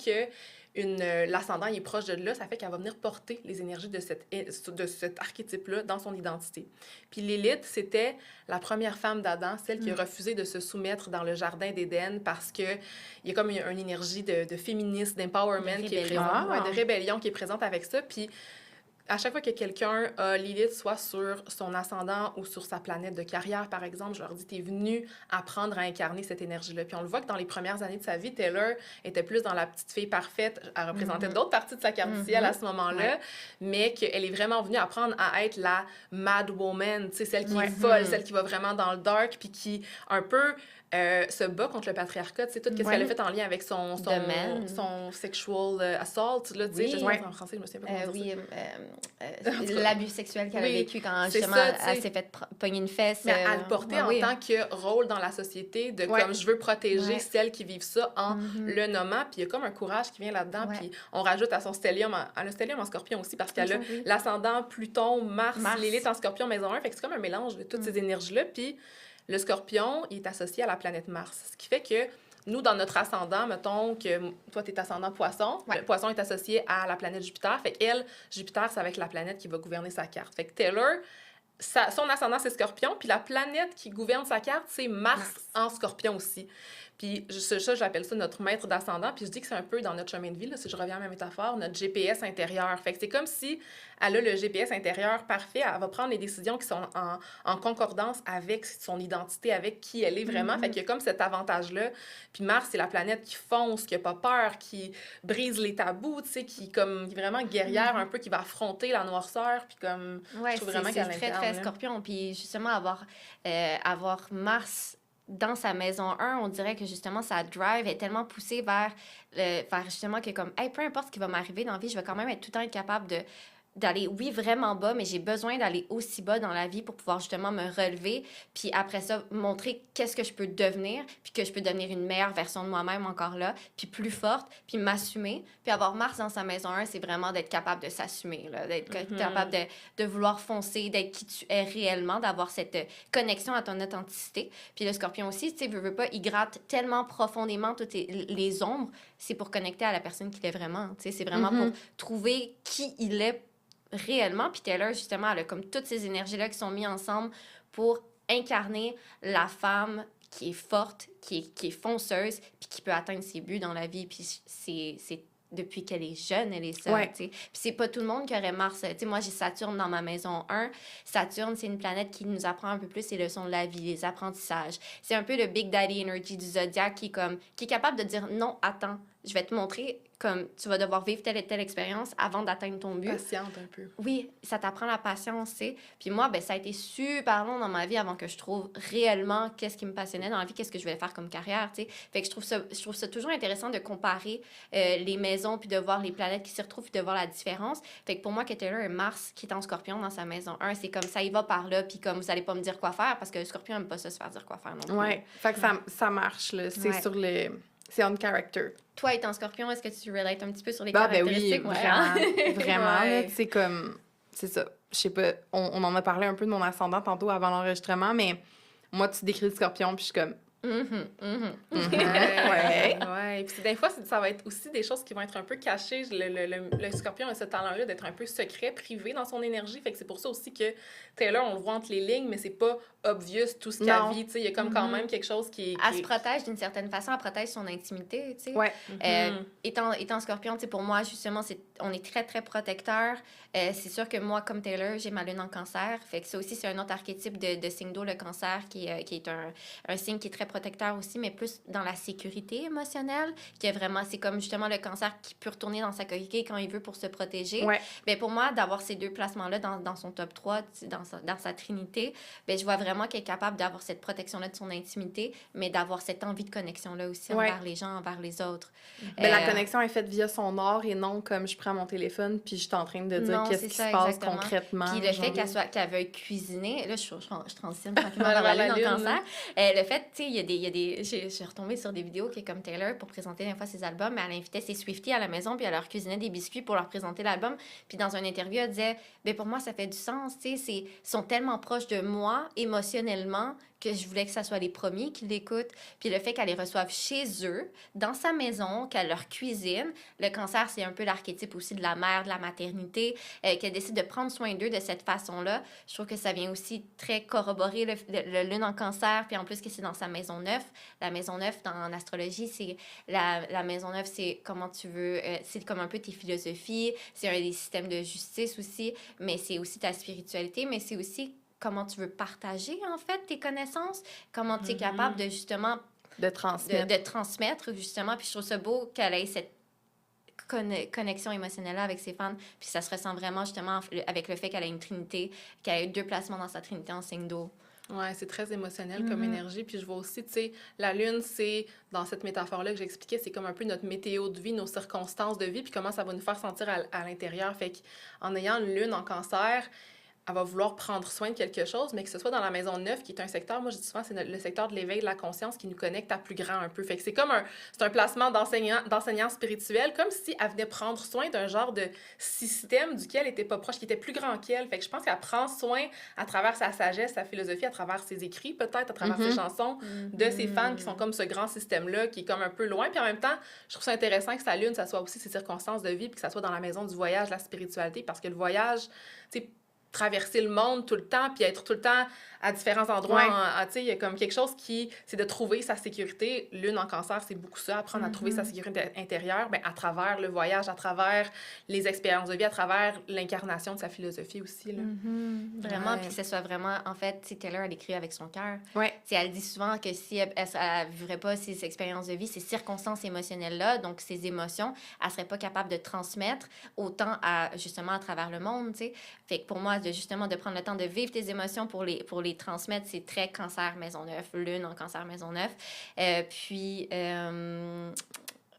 l'ascendant est proche de là, ça fait qu'elle va venir porter les énergies de cet archétype-là dans son identité. Puis Lilith, c'était la première femme d'Adam, celle qui a refusé de se soumettre dans le jardin d'Éden parce qu'il y a comme une énergie de féministe, d'empowerment qui est présente, de rébellion qui est présente avec ça. Puis à chaque fois que quelqu'un a Lilith, soit sur son ascendant ou sur sa planète de carrière, par exemple, je leur dis, t'es venu apprendre à incarner cette énergie-là. Puis on le voit que dans les premières années de sa vie, Taylor était plus dans la petite fille parfaite. Elle représentait d'autres parties de sa carte du ciel à ce moment-là, mais qu'elle est vraiment venue apprendre à être la mad woman, tu sais, celle qui est folle, celle qui va vraiment dans le dark, puis qui un peu se bat contre le patriarcat, tu sais, tout ce qu'elle a fait en lien avec son sexual assault, là, tu sais, je sais pas en français, je me souviens pas comment dire ça. L'abus sexuel qu'elle a vécu quand, justement, elle s'est fait pogner une fesse. Mais elle le portait en tant que rôle dans la société, de comme, je veux protéger celles qui vivent ça en le nommant, puis il y a comme un courage qui vient là-dedans, puis on rajoute à son stellium, elle a un stellium en scorpion aussi, parce qu'elle a l'ascendant Pluton, Mars, Lilith en scorpion maison 1, fait que c'est comme un mélange de toutes ces énergies-là, puis le scorpion, il est associé à la planète Mars. Ce qui fait que nous, dans notre ascendant, mettons que toi, tu es ascendant poisson, le poisson est associé à la planète Jupiter. Fait qu'elle, Jupiter, c'est avec la planète qui va gouverner sa carte. Fait que Taylor, son ascendant, c'est scorpion, puis la planète qui gouverne sa carte, c'est Mars en scorpion aussi. Puis ça, j'appelle ça notre maître d'ascendant. Puis je dis que c'est un peu dans notre chemin de vie, là, si je reviens à ma métaphore, notre GPS intérieur. Fait que c'est comme si elle a le GPS intérieur parfait. Elle va prendre les décisions qui sont en concordance avec son identité, avec qui elle est vraiment. Fait qu'il y a comme cet avantage-là. Puis Mars, c'est la planète qui fonce, qui n'a pas peur, qui brise les tabous, tu sais, qui est vraiment guerrière un peu, qui va affronter la noirceur. Puis comme, je trouve vraiment qu'elle c'est très scorpion. Puis justement, avoir Mars dans sa maison 1, on dirait que justement sa drive est tellement poussée vers justement que comme hey, peu importe ce qui va m'arriver dans la vie, je vais quand même être tout le temps capable d'aller, oui, vraiment bas, mais j'ai besoin d'aller aussi bas dans la vie pour pouvoir justement me relever, puis après ça, montrer qu'est-ce que je peux devenir, puis que je peux devenir une meilleure version de moi-même encore là, puis plus forte, puis m'assumer. Puis avoir Mars dans sa maison 1, c'est vraiment d'être capable de s'assumer, là, d'être capable de vouloir foncer, d'être qui tu es réellement, d'avoir cette connexion à ton authenticité. Puis le Scorpion aussi, tu sais, veut pas, il gratte tellement profondément toutes les ombres, c'est pour connecter à la personne qu'il est vraiment, tu sais, c'est vraiment pour trouver qui il est réellement. Puis Taylor, justement, elle a comme toutes ces énergies-là qui sont mises ensemble pour incarner la femme qui est forte, qui est fonceuse, puis qui peut atteindre ses buts dans la vie. Puis c'est depuis qu'elle est jeune, elle est ça, tu sais. Puis c'est pas tout le monde qui aurait Mars. Tu sais, moi, j'ai Saturne dans ma maison 1. Saturne, c'est une planète qui nous apprend un peu plus les leçons de la vie, les apprentissages. C'est un peu le Big Daddy Energy du zodiaque qui est capable de dire non, attends. je vais te montrer comme tu vas devoir vivre telle et telle expérience avant d'atteindre ton but. Patiente un peu. Oui, ça t'apprend la patience, tu sais. Puis moi, ben, ça a été super long dans ma vie avant que je trouve réellement qu'est-ce qui me passionnait dans la vie, qu'est-ce que je voulais faire comme carrière, tu sais. Fait que je trouve ça toujours intéressant de comparer les maisons, puis de voir les planètes qui s'y retrouvent, puis de voir la différence. Fait que pour moi, que Taylor ait Mars qui est en Scorpion dans sa maison 1, c'est comme ça, il va par là, puis comme vous allez pas me dire quoi faire, parce que le Scorpion n'aime pas ça se faire dire quoi faire non plus. Ouais, fait que ça marche, là. C'est sur le... C'est on character. Toi, étant Scorpion, est-ce que tu relates un petit peu sur les Ben caractéristiques? oui, vraiment. Vraiment, Ouais. c'est comme... C'est ça. Je sais pas, on en a parlé un peu de mon ascendant tantôt avant l'enregistrement, mais moi, tu décris le Scorpion, puis je suis comme... Ouais. Puis des fois, ça va être aussi des choses qui vont être un peu cachées. Le Scorpion a ce talent-là d'être un peu secret, privé dans son énergie. Fait que c'est pour ça aussi que Taylor, on le voit entre les lignes, mais c'est pas obvious tout ce qu'elle vit. Il y a comme quand même quelque chose qui est... Elle se protège d'une certaine façon, elle protège son intimité, tu sais. Ouais. Étant Scorpion, tu sais, pour moi, justement, on est très, très protecteur. C'est sûr que moi, comme Taylor, j'ai ma lune en cancer. Fait que ça aussi, c'est un autre archétype de signe d'eau, le cancer, qui est un signe qui est très protecteur aussi, mais plus dans la sécurité émotionnelle, qui est vraiment, c'est comme justement le cancer qui peut retourner dans sa coquille quand il veut pour se protéger. Ouais. Ben, pour moi, d'avoir ces deux placements-là dans son top 3, dans sa trinité, ben, je vois vraiment qu'elle est capable d'avoir cette protection-là de son intimité, mais d'avoir cette envie de connexion-là aussi envers les gens, envers les autres. Ben, la connexion est faite via son art et non comme je prends mon téléphone puis je suis en train de dire qu'est-ce qui se passe concrètement. Puis le fait qu'elle veuille cuisiner, là, je transitionne tranquillement vers la lune en cancer. Le fait, tu sais, il y a des... J'ai retombé sur des vidéos qui est comme Taylor pour présenter des fois ses albums, mais elle invitait ses Swifties à la maison puis elle leur cuisinait des biscuits pour leur présenter l'album. Puis dans une interview, elle disait, ben pour moi, ça fait du sens, tu sais, ils sont tellement proches de moi émotionnellement que je voulais que ça soit les premiers qui l'écoutent. Puis le fait qu'elle les reçoive chez eux, dans sa maison, qu'elle leur cuisine. Le cancer, c'est un peu l'archétype aussi de la mère, de la maternité, qu'elle décide de prendre soin d'eux de cette façon-là. Je trouve que ça vient aussi très corroborer le lune en cancer, puis en plus que c'est dans sa maison 9. La maison 9, en astrologie, c'est la maison 9, c'est comment tu veux... c'est comme un peu tes philosophies, c'est des systèmes de justice aussi, mais c'est aussi ta spiritualité, mais c'est aussi comment tu veux partager, en fait, tes connaissances, comment tu es capable de, justement... De transmettre. De transmettre, justement. Puis je trouve ça beau qu'elle ait cette connexion émotionnelle-là avec ses fans. Puis ça se ressent vraiment, justement, avec le fait qu'elle a une trinité, qu'elle a eu 2 placements dans sa trinité en signe d'eau. Ouais, c'est très émotionnel comme énergie. Puis je vois aussi, tu sais, la lune, c'est, dans cette métaphore-là que j'expliquais, c'est comme un peu notre météo de vie, nos circonstances de vie, puis comment ça va nous faire sentir à l'intérieur. Fait qu'en ayant une lune en cancer, elle va vouloir prendre soin de quelque chose, mais que ce soit dans la maison 9, qui est un secteur, moi je dis souvent, c'est le secteur de l'éveil de la conscience qui nous connecte à plus grand un peu. Fait que c'est comme c'est un placement d'enseignant spirituel, comme si elle venait prendre soin d'un genre de système duquel elle n'était pas proche, qui était plus grand qu'elle. Fait que je pense qu'elle prend soin à travers sa sagesse, sa philosophie, à travers ses écrits peut-être, à travers ses chansons, de ses fans qui sont comme ce grand système-là, qui est comme un peu loin. Puis en même temps, je trouve ça intéressant que sa lune, ça soit aussi ses circonstances de vie, puis que ça soit dans la maison du voyage, la spiritualité, parce que le voyage, tu sais, traverser le monde tout le temps, puis être tout le temps à différents endroits. Tu sais, il y a comme quelque chose c'est de trouver sa sécurité. Lune en cancer, c'est beaucoup ça, apprendre à trouver sa sécurité intérieure, à travers le voyage, à travers les expériences de vie, à travers l'incarnation de sa philosophie aussi. Là. Vraiment, puis que ce soit vraiment... En fait, Taylor, elle écrit avec son cœur. Ouais. Elle dit souvent que si elle ne vivrait pas ces expériences de vie, ces circonstances émotionnelles-là, donc ces émotions, elle ne serait pas capable de transmettre autant justement à travers le monde, tu sais. Fait que pour moi, justement, de prendre le temps de vivre tes émotions pour les transmettre, c'est très cancer maison 9, lune en cancer maison 9.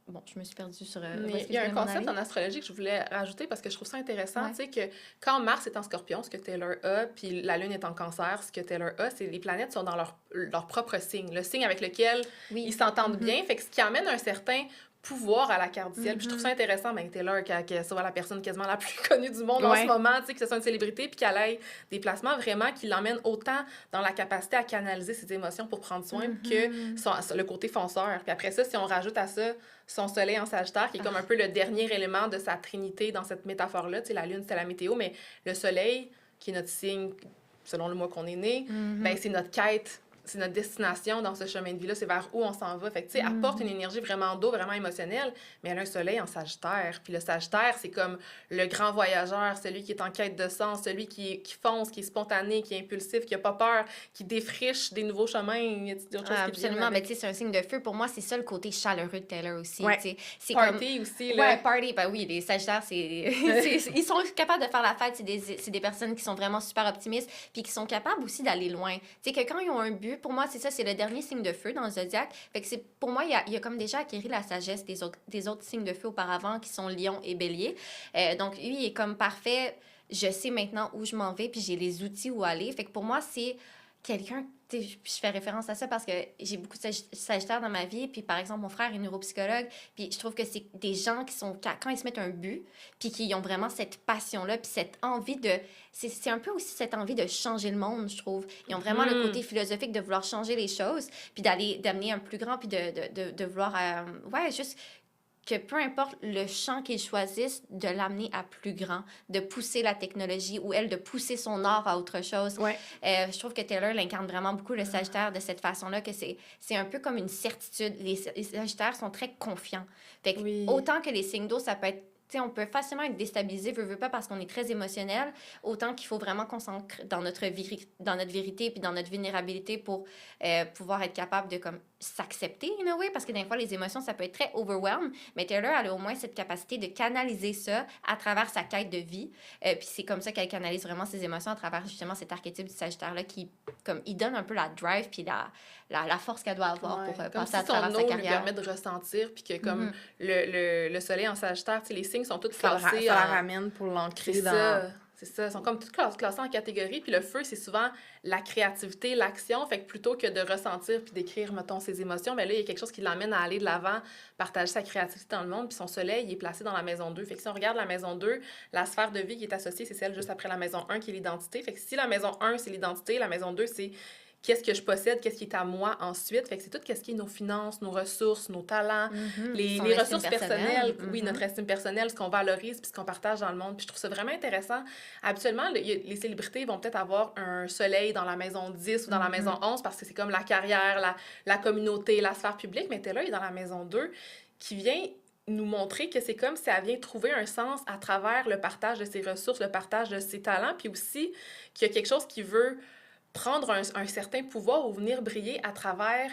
Bon, je me suis perdue sur... il y a un concept en astrologie que je voulais rajouter parce que je trouve ça intéressant, tu sais, que quand Mars est en Scorpion, ce que Taylor a, puis la Lune est en Cancer, ce que Taylor a, c'est les planètes sont dans leur propre signe, le signe avec lequel ils s'entendent bien, fait que ce qui amène un certain pouvoir à la carte du ciel. Puis je trouve ça intéressant, Taylor, qu'elle soit la personne quasiment la plus connue du monde en ce moment, tu sais, que ce soit une célébrité, puis qu'elle ait des placements vraiment qui l'emmènent autant dans la capacité à canaliser ses émotions pour prendre soin que le côté fonceur. Puis après ça, si on rajoute à ça son soleil en Sagittaire, qui est comme un peu le dernier élément de sa trinité dans cette métaphore-là, tu sais, la lune, c'est la météo, mais le soleil, qui est notre signe, selon le mois qu'on est né, c'est notre quête c'est notre destination dans ce chemin de vie-là, c'est vers où on s'en va. Fait que, tu sais, elle porte une énergie vraiment d'eau, vraiment émotionnelle, mais elle a un soleil en Sagittaire. Puis le Sagittaire, c'est comme le grand voyageur, celui qui est en quête de sens, celui qui fonce, qui est spontané, qui est impulsif, qui a pas peur, qui défriche des nouveaux chemins. Y a-t-il d'autres choses absolument, mais tu sais, c'est un signe de feu. Pour moi, c'est ça le côté chaleureux de Taylor aussi. Ouais. C'est party comme... aussi, là. Ouais, party, ben oui, les Sagittaires, ils sont capables de faire la fête. C'est des personnes qui sont vraiment super optimistes, puis qui sont capables aussi d'aller loin. Tu sais, que quand ils ont un but, pour moi, c'est ça, c'est le dernier signe de feu dans le zodiaque. Fait que pour moi, il y a comme déjà acquis la sagesse des autres signes de feu auparavant, qui sont Lion et Bélier. Donc, lui, il est comme parfait. Je sais maintenant où je m'en vais, puis j'ai les outils où aller. Fait que pour moi, c'est quelqu'un... Je fais référence à ça parce que j'ai beaucoup de Sagittaires dans ma vie. Puis, par exemple, mon frère est neuropsychologue. Puis, je trouve que c'est des gens qui sont... Quand ils se mettent un but, puis qui ont vraiment cette passion-là, puis cette envie de... C'est un peu aussi cette envie de changer le monde, je trouve. Ils ont vraiment le côté philosophique de vouloir changer les choses, puis d'amener un plus grand, puis de vouloir... juste... que peu importe le champ qu'ils choisissent, de l'amener à plus grand, de pousser la technologie ou elle, de pousser son art à autre chose. Ouais. Je trouve que Taylor l'incarne vraiment beaucoup, le Sagittaire, de cette façon-là, que c'est un peu comme une certitude. Les Sagittaires sont très confiants. Fait que, autant que les signes d'eau, ça peut être... Tu sais, on peut facilement être déstabilisé, veut pas, parce qu'on est très émotionnel, autant qu'il faut vraiment qu'on s'ancre dans notre vérité puis dans notre vulnérabilité pour pouvoir être capable de comme s'accepter, in a way, parce que des fois, les émotions, ça peut être très overwhelm, mais Taylor, elle a au moins cette capacité de canaliser ça à travers sa quête de vie, puis c'est comme ça qu'elle canalise vraiment ses émotions à travers, justement, cet archétype du Sagittaire-là qui, comme, il donne un peu la drive puis la force qu'elle doit avoir pour passer à travers sa carrière. Lui permet de ressentir, puis que comme le soleil en Sagittaire, tu sais, les signes sont tous classés. Ça la ramène pour l'ancrer dans... C'est ça, ils sont comme tous classés en catégories, puis le feu, c'est souvent la créativité, l'action, fait que plutôt que de ressentir puis d'écrire, mettons, ses émotions, bien là, il y a quelque chose qui l'amène à aller de l'avant, partager sa créativité dans le monde, puis son soleil, il est placé dans la maison 2, fait que si on regarde la maison 2, la sphère de vie qui est associée, c'est celle juste après la maison 1 qui est l'identité, fait que si la maison 1, c'est l'identité, la maison 2, c'est qu'est-ce que je possède, qu'est-ce qui est à moi ensuite. Fait que c'est tout ce qui est nos finances, nos ressources, nos talents, les ressources personnelles, oui, notre estime personnelle, ce qu'on valorise puis ce qu'on partage dans le monde. Puis je trouve ça vraiment intéressant. Habituellement, les célébrités vont peut-être avoir un soleil dans la maison 10 ou dans la maison 11 parce que c'est comme la carrière, la communauté, la sphère publique, mais Taylor est dans la maison 2 qui vient nous montrer que c'est comme si elle vient trouver un sens à travers le partage de ses ressources, le partage de ses talents, puis aussi qu'il y a quelque chose qui veut prendre un certain pouvoir ou venir briller à travers,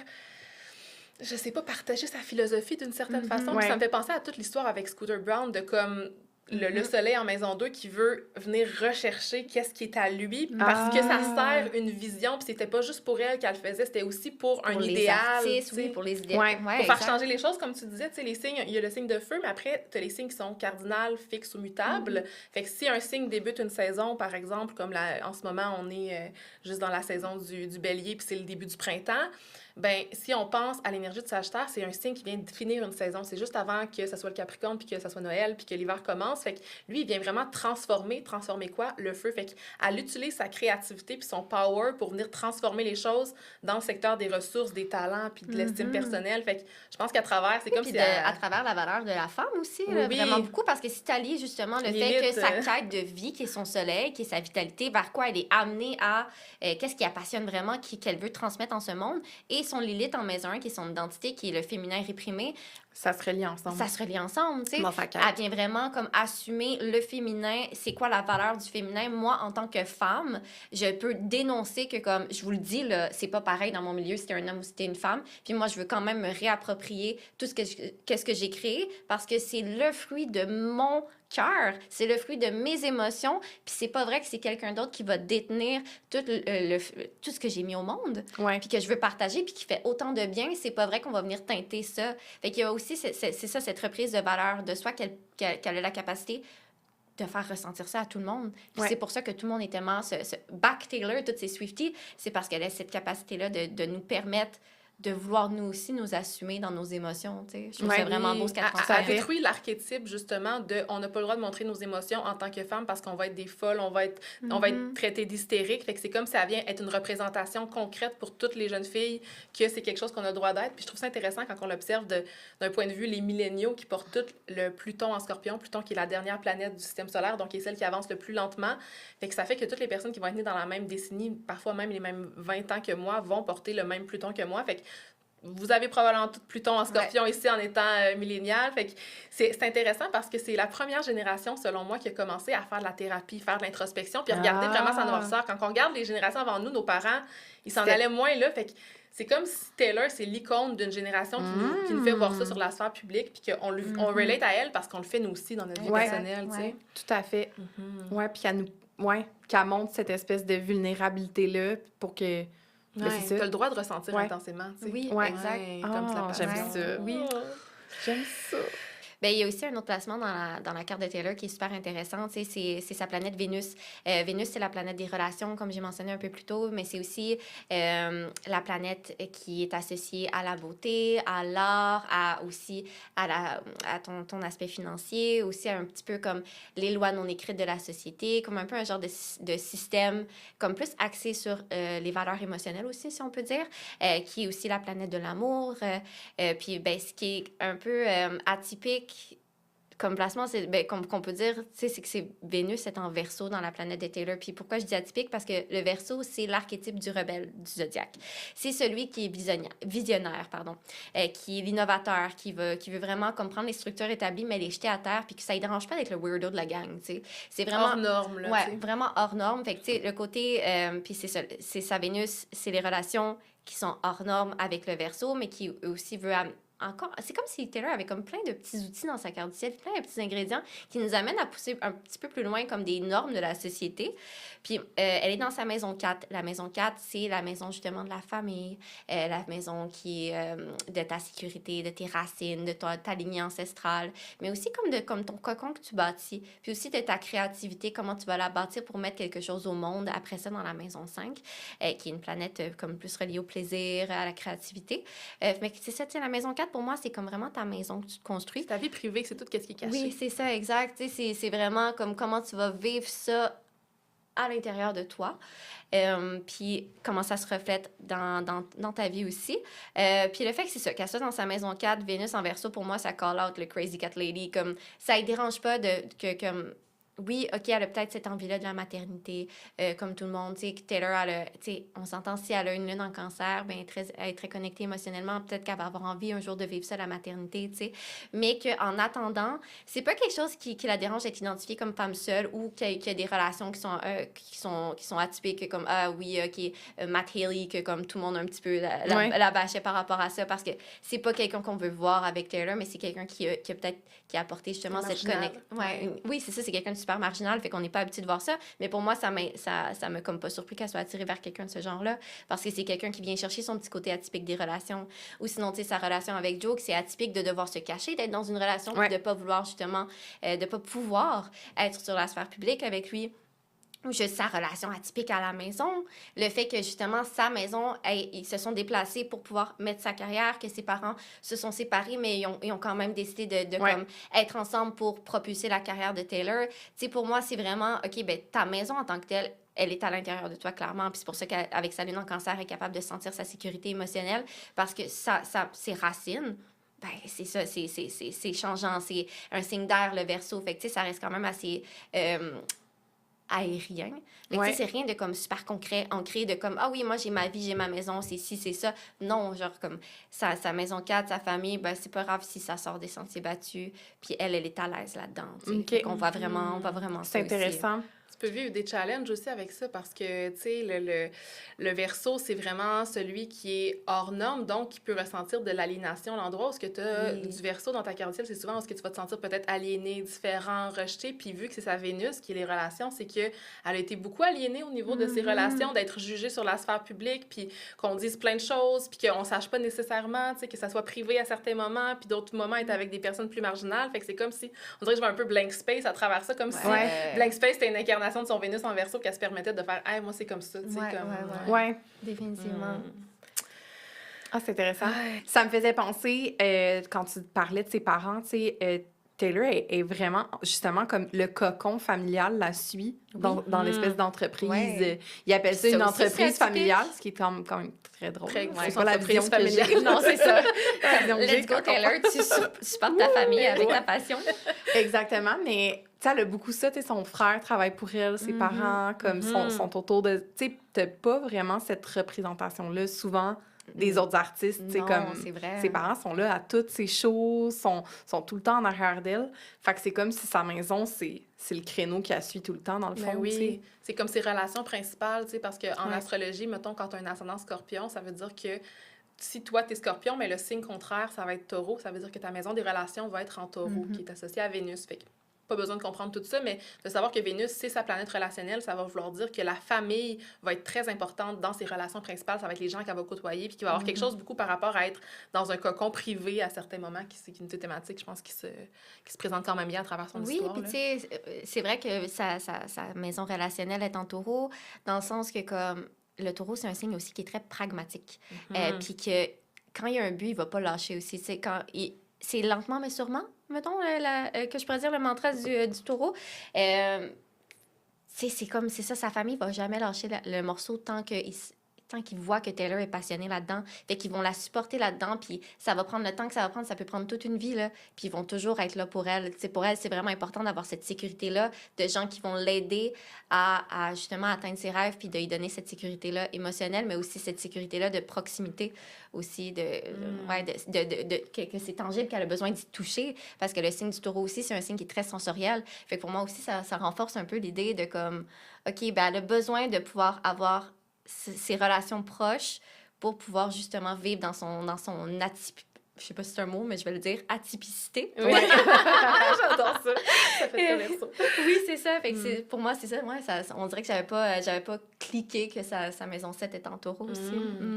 je sais pas, partager sa philosophie d'une certaine façon. Ça me fait penser à toute l'histoire avec Scooter Braun de comme le soleil en maison 2 qui veut venir rechercher qu'est-ce qui est à lui parce que ça sert une vision, puis c'était pas juste pour elle qu'elle le faisait, c'était aussi pour un idéal. Artistes, oui, pour les idées. Pour faire changer les choses, comme tu disais, tu sais, les signes, il y a le signe de feu, mais après, tu as les signes qui sont cardinales, fixes ou mutables. Fait que si un signe débute une saison, par exemple, comme en ce moment, on est juste dans la saison du Bélier, puis c'est le début du printemps, ben si on pense à l'énergie de Sagittaire, c'est un signe qui vient de finir une saison. C'est juste avant que ça soit le Capricorne, puis que ça soit Noël, puis que l'hiver commence. Fait que lui, il vient vraiment transformer quoi? Le feu. Fait qu'elle utilise sa créativité puis son power pour venir transformer les choses dans le secteur des ressources, des talents, puis de l'estime personnelle. Fait que je pense qu'à travers, c'est comme si... à travers la valeur de la femme aussi, là, vraiment beaucoup, parce que si tu allies justement le fait que sa quête de vie, qui est son soleil, qui est sa vitalité, vers quoi elle est amenée à... qu'est-ce qui la passionne vraiment, qu'elle veut transmettre en ce monde, et son Lilith en maison 1, qui est son identité, qui est le féminin réprimé. Ça se relie ensemble. Ça se relie ensemble, tu sais. Dans sa quête. Elle vient vraiment comme assumer le féminin, c'est quoi la valeur du féminin. Moi, en tant que femme, je peux dénoncer que, comme je vous le dis, là, c'est pas pareil dans mon milieu si t'es un homme ou si t'es une femme. Puis moi, je veux quand même me réapproprier tout qu'est-ce que j'ai créé, parce que c'est le fruit de mon cœur, c'est le fruit de mes émotions, puis c'est pas vrai que c'est quelqu'un d'autre qui va détenir tout ce que j'ai mis au monde, puis que je veux partager, puis qui fait autant de bien. C'est pas vrai qu'on va venir teinter ça. Fait qu'il y a aussi, c'est ça, cette reprise de valeur de soi qu'elle a la capacité de faire ressentir ça à tout le monde. Puis c'est pour ça que tout le monde est tellement... Back Taylor, toutes ces Swifties, c'est parce qu'elle a cette capacité-là de nous permettre de vouloir nous aussi nous assumer dans nos émotions, tu sais. Je trouve ça vraiment beau ce qu'elle transmet. Ça détruit l'archétype, justement, de on n'a pas le droit de montrer nos émotions en tant que femme parce qu'on va être des folles, on va être traité d'hystérique. Fait que c'est comme si ça vient être une représentation concrète pour toutes les jeunes filles que c'est quelque chose qu'on a le droit d'être. Puis je trouve ça intéressant quand on l'observe d'un point de vue les milléniaux qui portent tout le Pluton en Scorpion, Pluton qui est la dernière planète du système solaire, donc qui est celle qui avance le plus lentement. Fait que ça fait que toutes les personnes qui vont être nées dans la même décennie, parfois même les mêmes 20 ans que moi, vont porter le même Pluton que moi. Fait que vous avez probablement tout Pluton en Scorpion ici en étant millénial. Fait que c'est intéressant parce que c'est la première génération, selon moi, qui a commencé à faire de la thérapie, faire de l'introspection, puis regarder vraiment sa noirceur. Quand on regarde les générations avant nous, nos parents, ils s'en allaient moins là. Fait que c'est comme si Taylor, c'est l'icône d'une génération qui nous fait voir ça sur la sphère publique, puis qu'on on relate à elle parce qu'on le fait nous aussi dans notre vie personnelle, tu sais. Tout à fait. Ouais, puis qu'elle montre cette espèce de vulnérabilité-là pour que... T'as le droit de ressentir intensément, tu sais. Oui, exact. Comme j'aime ça. Oui. J'aime ça. Ben, il y a aussi un autre placement dans la carte de Taylor qui est super intéressant. C'est sa planète Vénus. Vénus, c'est la planète des relations, comme j'ai mentionné un peu plus tôt, mais c'est aussi la planète qui est associée à la beauté, à l'art, aussi à ton aspect financier, aussi un petit peu comme les lois non écrites de la société, comme un peu un genre de système comme plus axé sur les valeurs émotionnelles aussi, si on peut dire, qui est aussi la planète de l'amour. Puis, ben, ce qui est un peu atypique comme placement, c'est qu'on peut dire, c'est que c'est Vénus est en Verseau dans la planète de Taylor. Puis pourquoi je dis atypique? Parce que le Verseau, c'est l'archétype du rebelle du zodiaque. C'est celui qui est visionnaire, qui est l'innovateur, qui veut vraiment comme prendre les structures établies, mais les jeter à terre, puis que ça ne dérange pas d'être le weirdo de la gang, tu sais. C'est vraiment... Hors norme, là, ouais, vraiment hors norme. Fait que, tu sais, le côté... puis c'est sa Vénus, c'est les relations qui sont hors normes avec le Verseau, mais qui aussi veut... C'est comme si Taylor avait comme plein de petits outils dans sa carte du ciel, plein de petits ingrédients qui nous amènent à pousser un petit peu plus loin comme des normes de la société. Puis, elle est dans sa maison 4. La maison 4, c'est la maison justement de la famille, la maison qui est de ta sécurité, de tes racines, de ta lignée ancestrale, mais aussi comme ton cocon que tu bâtis, puis aussi de ta créativité, comment tu vas la bâtir pour mettre quelque chose au monde. Après ça, dans la maison 5, qui est une planète comme plus reliée au plaisir, à la créativité. Mais c'est ça, tu sais, la maison 4, pour moi, c'est comme vraiment ta maison que tu te construis. C'est ta vie privée, c'est tout ce qui est caché. Oui, c'est ça, exact. Tu sais, c'est vraiment comme comment tu vas vivre ça à l'intérieur de toi. Puis comment ça se reflète dans ta vie aussi. Puis le fait que c'est ça, qu'elle soit dans sa maison 4, Vénus en Verseau, pour moi, ça call out le crazy cat lady. Comme, ça ne dérange pas comme... Oui, OK, elle a peut-être cette envie-là de la maternité, comme tout le monde. Tu sais, Taylor, on s'entend, si elle a une lune en cancer, ben, elle est très connectée émotionnellement. Peut-être qu'elle va avoir envie un jour de vivre ça, la maternité, tu sais. Mais qu'en attendant, c'est pas quelque chose qui la dérange d'être identifiée comme femme seule ou qu'il y a des relations qui sont atypiques, comme, ah oui, OK, Matt Haley, que comme tout le monde a un petit peu la bâchait par rapport à ça, parce que c'est pas quelqu'un qu'on veut voir avec Taylor, mais c'est quelqu'un qui a peut-être qui a apporté justement cette connexion. Oui, c'est ça, c'est quelqu'un de super marginal, fait qu'on n'est pas habitué de voir ça. Mais pour moi, ça m'a comme pas surpris qu'elle soit attirée vers quelqu'un de ce genre-là, parce que c'est quelqu'un qui vient chercher son petit côté atypique des relations. Ou sinon, tu sais, sa relation avec Joe, c'est atypique de devoir se cacher, d'être dans une relation, puis de pas vouloir justement, de pas pouvoir être sur la sphère publique avec lui. Ou juste sa relation atypique à la maison, le fait que justement sa maison, ils se sont déplacés pour pouvoir mettre sa carrière, que ses parents se sont séparés, mais ils ont quand même décidé de comme, être ensemble pour propulser la carrière de Taylor. Tu sais, pour moi, c'est vraiment, OK, ben ta maison en tant que telle, elle est à l'intérieur de toi, clairement. Puis c'est pour ça qu'avec sa lune en cancer, elle est capable de sentir sa sécurité émotionnelle, parce que ses racines, ben, c'est ça, c'est changeant, c'est un signe d'air, le Verseau. Fait que, tu sais, ça reste quand même assez... aérien. Mais tu sais, c'est rien de comme super concret, ancré, de comme, ah oui, moi, j'ai ma vie, j'ai ma maison, c'est ci, c'est ça. Non, genre comme sa maison 4, sa famille, ben c'est pas grave si ça sort des sentiers battus. Puis elle est à l'aise là-dedans. Okay. On va vraiment c'est intéressant. Aussi. Tu peux vivre des challenges aussi avec ça parce que, tu sais, le Verseau, c'est vraiment celui qui est hors norme, donc qui peut ressentir de l'aliénation. L'endroit où tu as du Verseau dans ta carte du ciel, c'est souvent où tu vas te sentir peut-être aliéné, différent, rejeté. Puis vu que c'est sa Vénus qui est les relations, c'est qu'elle a été beaucoup aliénée au niveau de ses relations, d'être jugée sur la sphère publique, puis qu'on dise plein de choses, puis qu'on sache pas nécessairement, tu sais, que ça soit privé à certains moments, puis d'autres moments être avec des personnes plus marginales. Fait que c'est comme si, on dirait que je vois un peu Blank Space à travers ça, comme si Blank Space était une incarnation de son Vénus en Verseau qu'elle se permettait de faire « Hey, moi, c'est comme ça. » Ouais, définitivement. Ah, c'est intéressant. Ouais. Ça me faisait penser, quand tu parlais de ses parents, tu sais, Taylor est vraiment, justement, comme le cocon familial la suit dans l'espèce d'entreprise. Ouais. Il appelle ça Puis une ça aussi, c'est entreprise atypique. familiale, ce qui est quand même très drôle. Très C'est grosse pas la entreprise vision que j'ai. familiale. Non, c'est ça. La vision que j'ai Let's go, quand on Taylor, tu supportes ta famille avec Ouais. ta passion. Exactement, mais tu sais, elle a beaucoup ça, tu sais, son frère travaille pour elle, ses parents, comme, sont autour de... Tu sais, t'as pas vraiment cette représentation-là, souvent, des autres artistes, tu sais, Non, comme... c'est vrai. Ses parents sont là à toutes ses shows, sont tout le temps en arrière d'elle. Fait que c'est comme si sa maison, c'est le créneau qui la suit tout le temps, dans le fond, Ben tu sais. oui, c'est comme ses relations principales, tu sais, parce qu'en Ouais. astrologie, mettons, quand tu as un ascendant scorpion, ça veut dire que si toi, tu es scorpion, mais le signe contraire, ça va être taureau, ça veut dire que ta maison des relations va être en taureau, qui est associée à Vénus. Fait que pas besoin de comprendre tout ça, mais de savoir que Vénus, c'est sa planète relationnelle, ça va vouloir dire que la famille va être très importante dans ses relations principales, ça va être les gens qu'elle va côtoyer, puis qu'il va y avoir quelque chose beaucoup par rapport à être dans un cocon privé à certains moments, qui c'est une thématique, je pense, qui se présente quand même bien à travers son Oui, histoire. puis là. tu sais, c'est vrai que sa maison relationnelle est en taureau, dans le sens que comme le taureau, c'est un signe aussi qui est très pragmatique. Puis que quand il y a un but, il va pas lâcher aussi. C'est c'est lentement mais sûrement, mettons, que je pourrais dire le mantra du taureau. C'est ça, sa famille va jamais lâcher le morceau tant qu'ils voient que Taylor est passionnée là-dedans. Fait qu'ils vont la supporter là-dedans, puis ça va prendre le temps que ça va prendre, ça peut prendre toute une vie, là, puis ils vont toujours être là pour elle. T'sais, pour elle, c'est vraiment important d'avoir cette sécurité-là, de gens qui vont l'aider à justement atteindre ses rêves, puis de lui donner cette sécurité-là émotionnelle, mais aussi cette sécurité-là de proximité, aussi, que c'est tangible, qu'elle a besoin d'y toucher, parce que le signe du taureau aussi, c'est un signe qui est très sensoriel. Fait que pour moi aussi, ça renforce un peu l'idée de comme, OK, ben elle a besoin de pouvoir avoir ses relations proches pour pouvoir justement vivre dans son je sais pas si c'est un mot, mais je vais le dire, atypicité. Oui. J'adore ça. Ça fait très verso. Oui, c'est ça. Fait que pour moi, c'est ça. Ouais, on dirait que j'avais pas cliqué que sa maison 7 est en taureau aussi.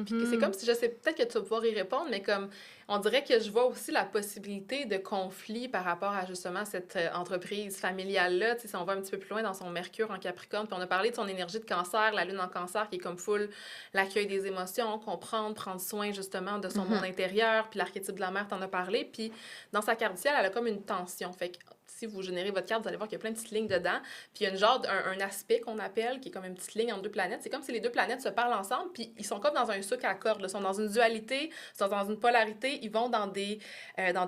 Puis que c'est comme si, je sais peut-être que tu vas pouvoir y répondre, mais comme on dirait que je vois aussi la possibilité de conflit par rapport à justement cette entreprise familiale-là. Tu sais, si on va un petit peu plus loin dans son Mercure en Capricorne, puis on a parlé de son énergie de cancer, la lune en cancer qui est comme full l'accueil des émotions, comprendre, prendre soin justement de son monde intérieur, puis l'archétype de la mère, t'en as parlé. Puis dans sa carte du ciel, elle a comme une tension. Fait que si vous générez votre carte, vous allez voir qu'il y a plein de petites lignes dedans. Puis il y a une genre un aspect qu'on appelle, qui est comme une petite ligne entre deux planètes. C'est comme si les deux planètes se parlent ensemble, puis ils sont comme dans un souk à cordes. Ils sont dans une dualité, ils sont dans une polarité, ils vont dans des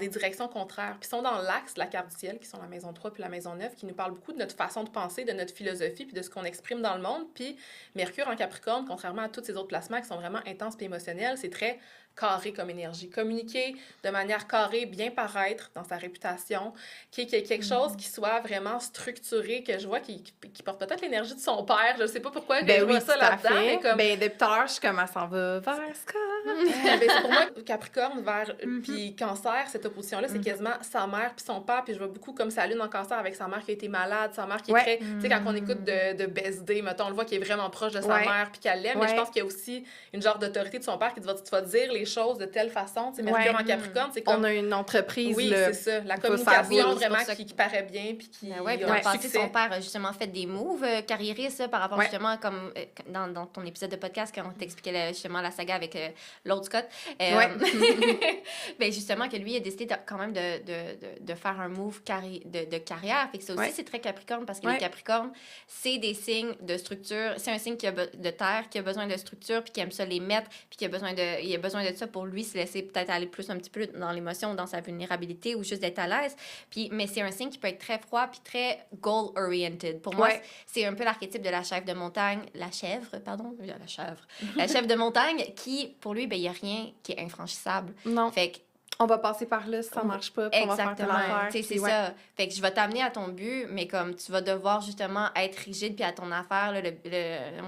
directions contraires. Puis ils sont dans l'axe de la carte du ciel, qui sont la maison 3 puis la maison 9, qui nous parle beaucoup de notre façon de penser, de notre philosophie, puis de ce qu'on exprime dans le monde. Puis Mercure en Capricorne, contrairement à tous ces autres placements qui sont vraiment intenses et émotionnels, c'est très carré comme énergie. Communiquer de manière carrée, bien paraître dans sa réputation, qu'il y ait quelque chose qui soit vraiment structuré, que je vois qui porte peut-être l'énergie de son père. Je ne sais pas pourquoi je vois ça là-dedans. Mais comme... depuis tout à l'heure, je suis comme, elle s'en va vers Scott. C'est pour moi, Capricorne vers puis Cancer, cette opposition-là, c'est quasiment sa mère puis son père. Puis je vois beaucoup comme sa lune en Cancer avec sa mère qui a été malade, sa mère qui est très... Tu sais, quand on écoute de BSD, mettons, on le voit qui est vraiment proche de sa mère puis qu'elle l'aime. Mais je pense qu'il y a aussi une genre d'autorité de son père qui tu vas dire les choses de telle façon. Tu sais, Mercure en Capricorne, c'est comme... On a une entreprise, oui, là, c'est ça. La communication vraiment qui paraît bien puis qui... Oui, puis dans le passé, son père a justement fait des moves carriéristes par rapport justement, comme dans ton épisode de podcast, quand on t'expliquait justement la saga avec l'autre Scott. Ben justement, que lui, il a décidé quand même de faire un move de carrière. Fait que ça aussi, c'est très Capricorne, parce que les Capricornes, c'est des signes de structure. C'est un signe de terre qui a besoin de structure, puis qui aime ça les mettre, puis qui a besoin de ça pour lui se laisser peut-être aller plus un petit peu dans l'émotion, dans sa vulnérabilité, ou juste d'être à l'aise. Mais c'est un signe qui peut être très froid, puis très goal-oriented. Pour moi, c'est un peu l'archétype de la chèvre de montagne. La chèvre de montagne, qui, pour lui, ben, il n'y a rien qui est infranchissable. Non. Fait que on va passer par là si ça marche pas, puis on va faire telle affaire. C'est ça. Fait que je vais t'amener à ton but, mais comme tu vas devoir justement être rigide, puis à ton affaire, là,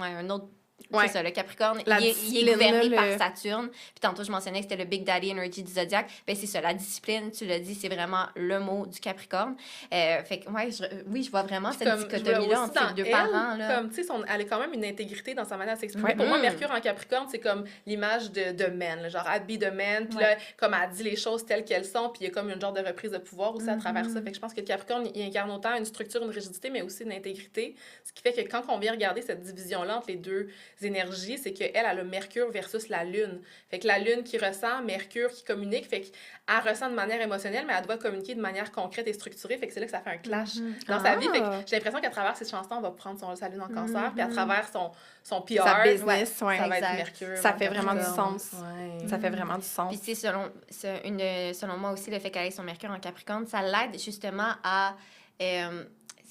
un autre... C'est ça, le Capricorne, il est gouverné par Saturne. Puis tantôt, je mentionnais que c'était le Big Daddy Energy du Zodiac. Ben c'est ça, la discipline, tu l'as dit, c'est vraiment le mot du Capricorne. Fait que, je vois vraiment cette dichotomie-là entre ces deux parents. Là. Comme, tu sais, elle a quand même une intégrité dans sa manière de s'exprimer. Pour moi, Mercure en Capricorne, c'est comme l'image de man, genre I'd be the man. Puis là, comme elle dit les choses telles qu'elles sont, puis il y a comme une genre de reprise de pouvoir aussi à travers ça. Fait que je pense que le Capricorne, il incarne autant une structure, une rigidité, mais aussi une intégrité. Ce qui fait que quand on vient regarder cette division-là entre les deux énergies, c'est qu'elle a le Mercure versus la Lune. Fait que la Lune qui ressent, Mercure qui communique, fait qu'elle ressent de manière émotionnelle, mais elle doit communiquer de manière concrète et structurée. Fait que c'est là que ça fait un clash dans sa vie. Fait que j'ai l'impression qu'à travers ces chansons, on va prendre sa Lune en cancer, puis à travers son PR, sa business, ça va être Mercure. Ça fait vraiment du sens. Ça fait vraiment du sens. Puis selon moi aussi, le fait qu'elle ait son Mercure en Capricorne, ça l'aide justement à...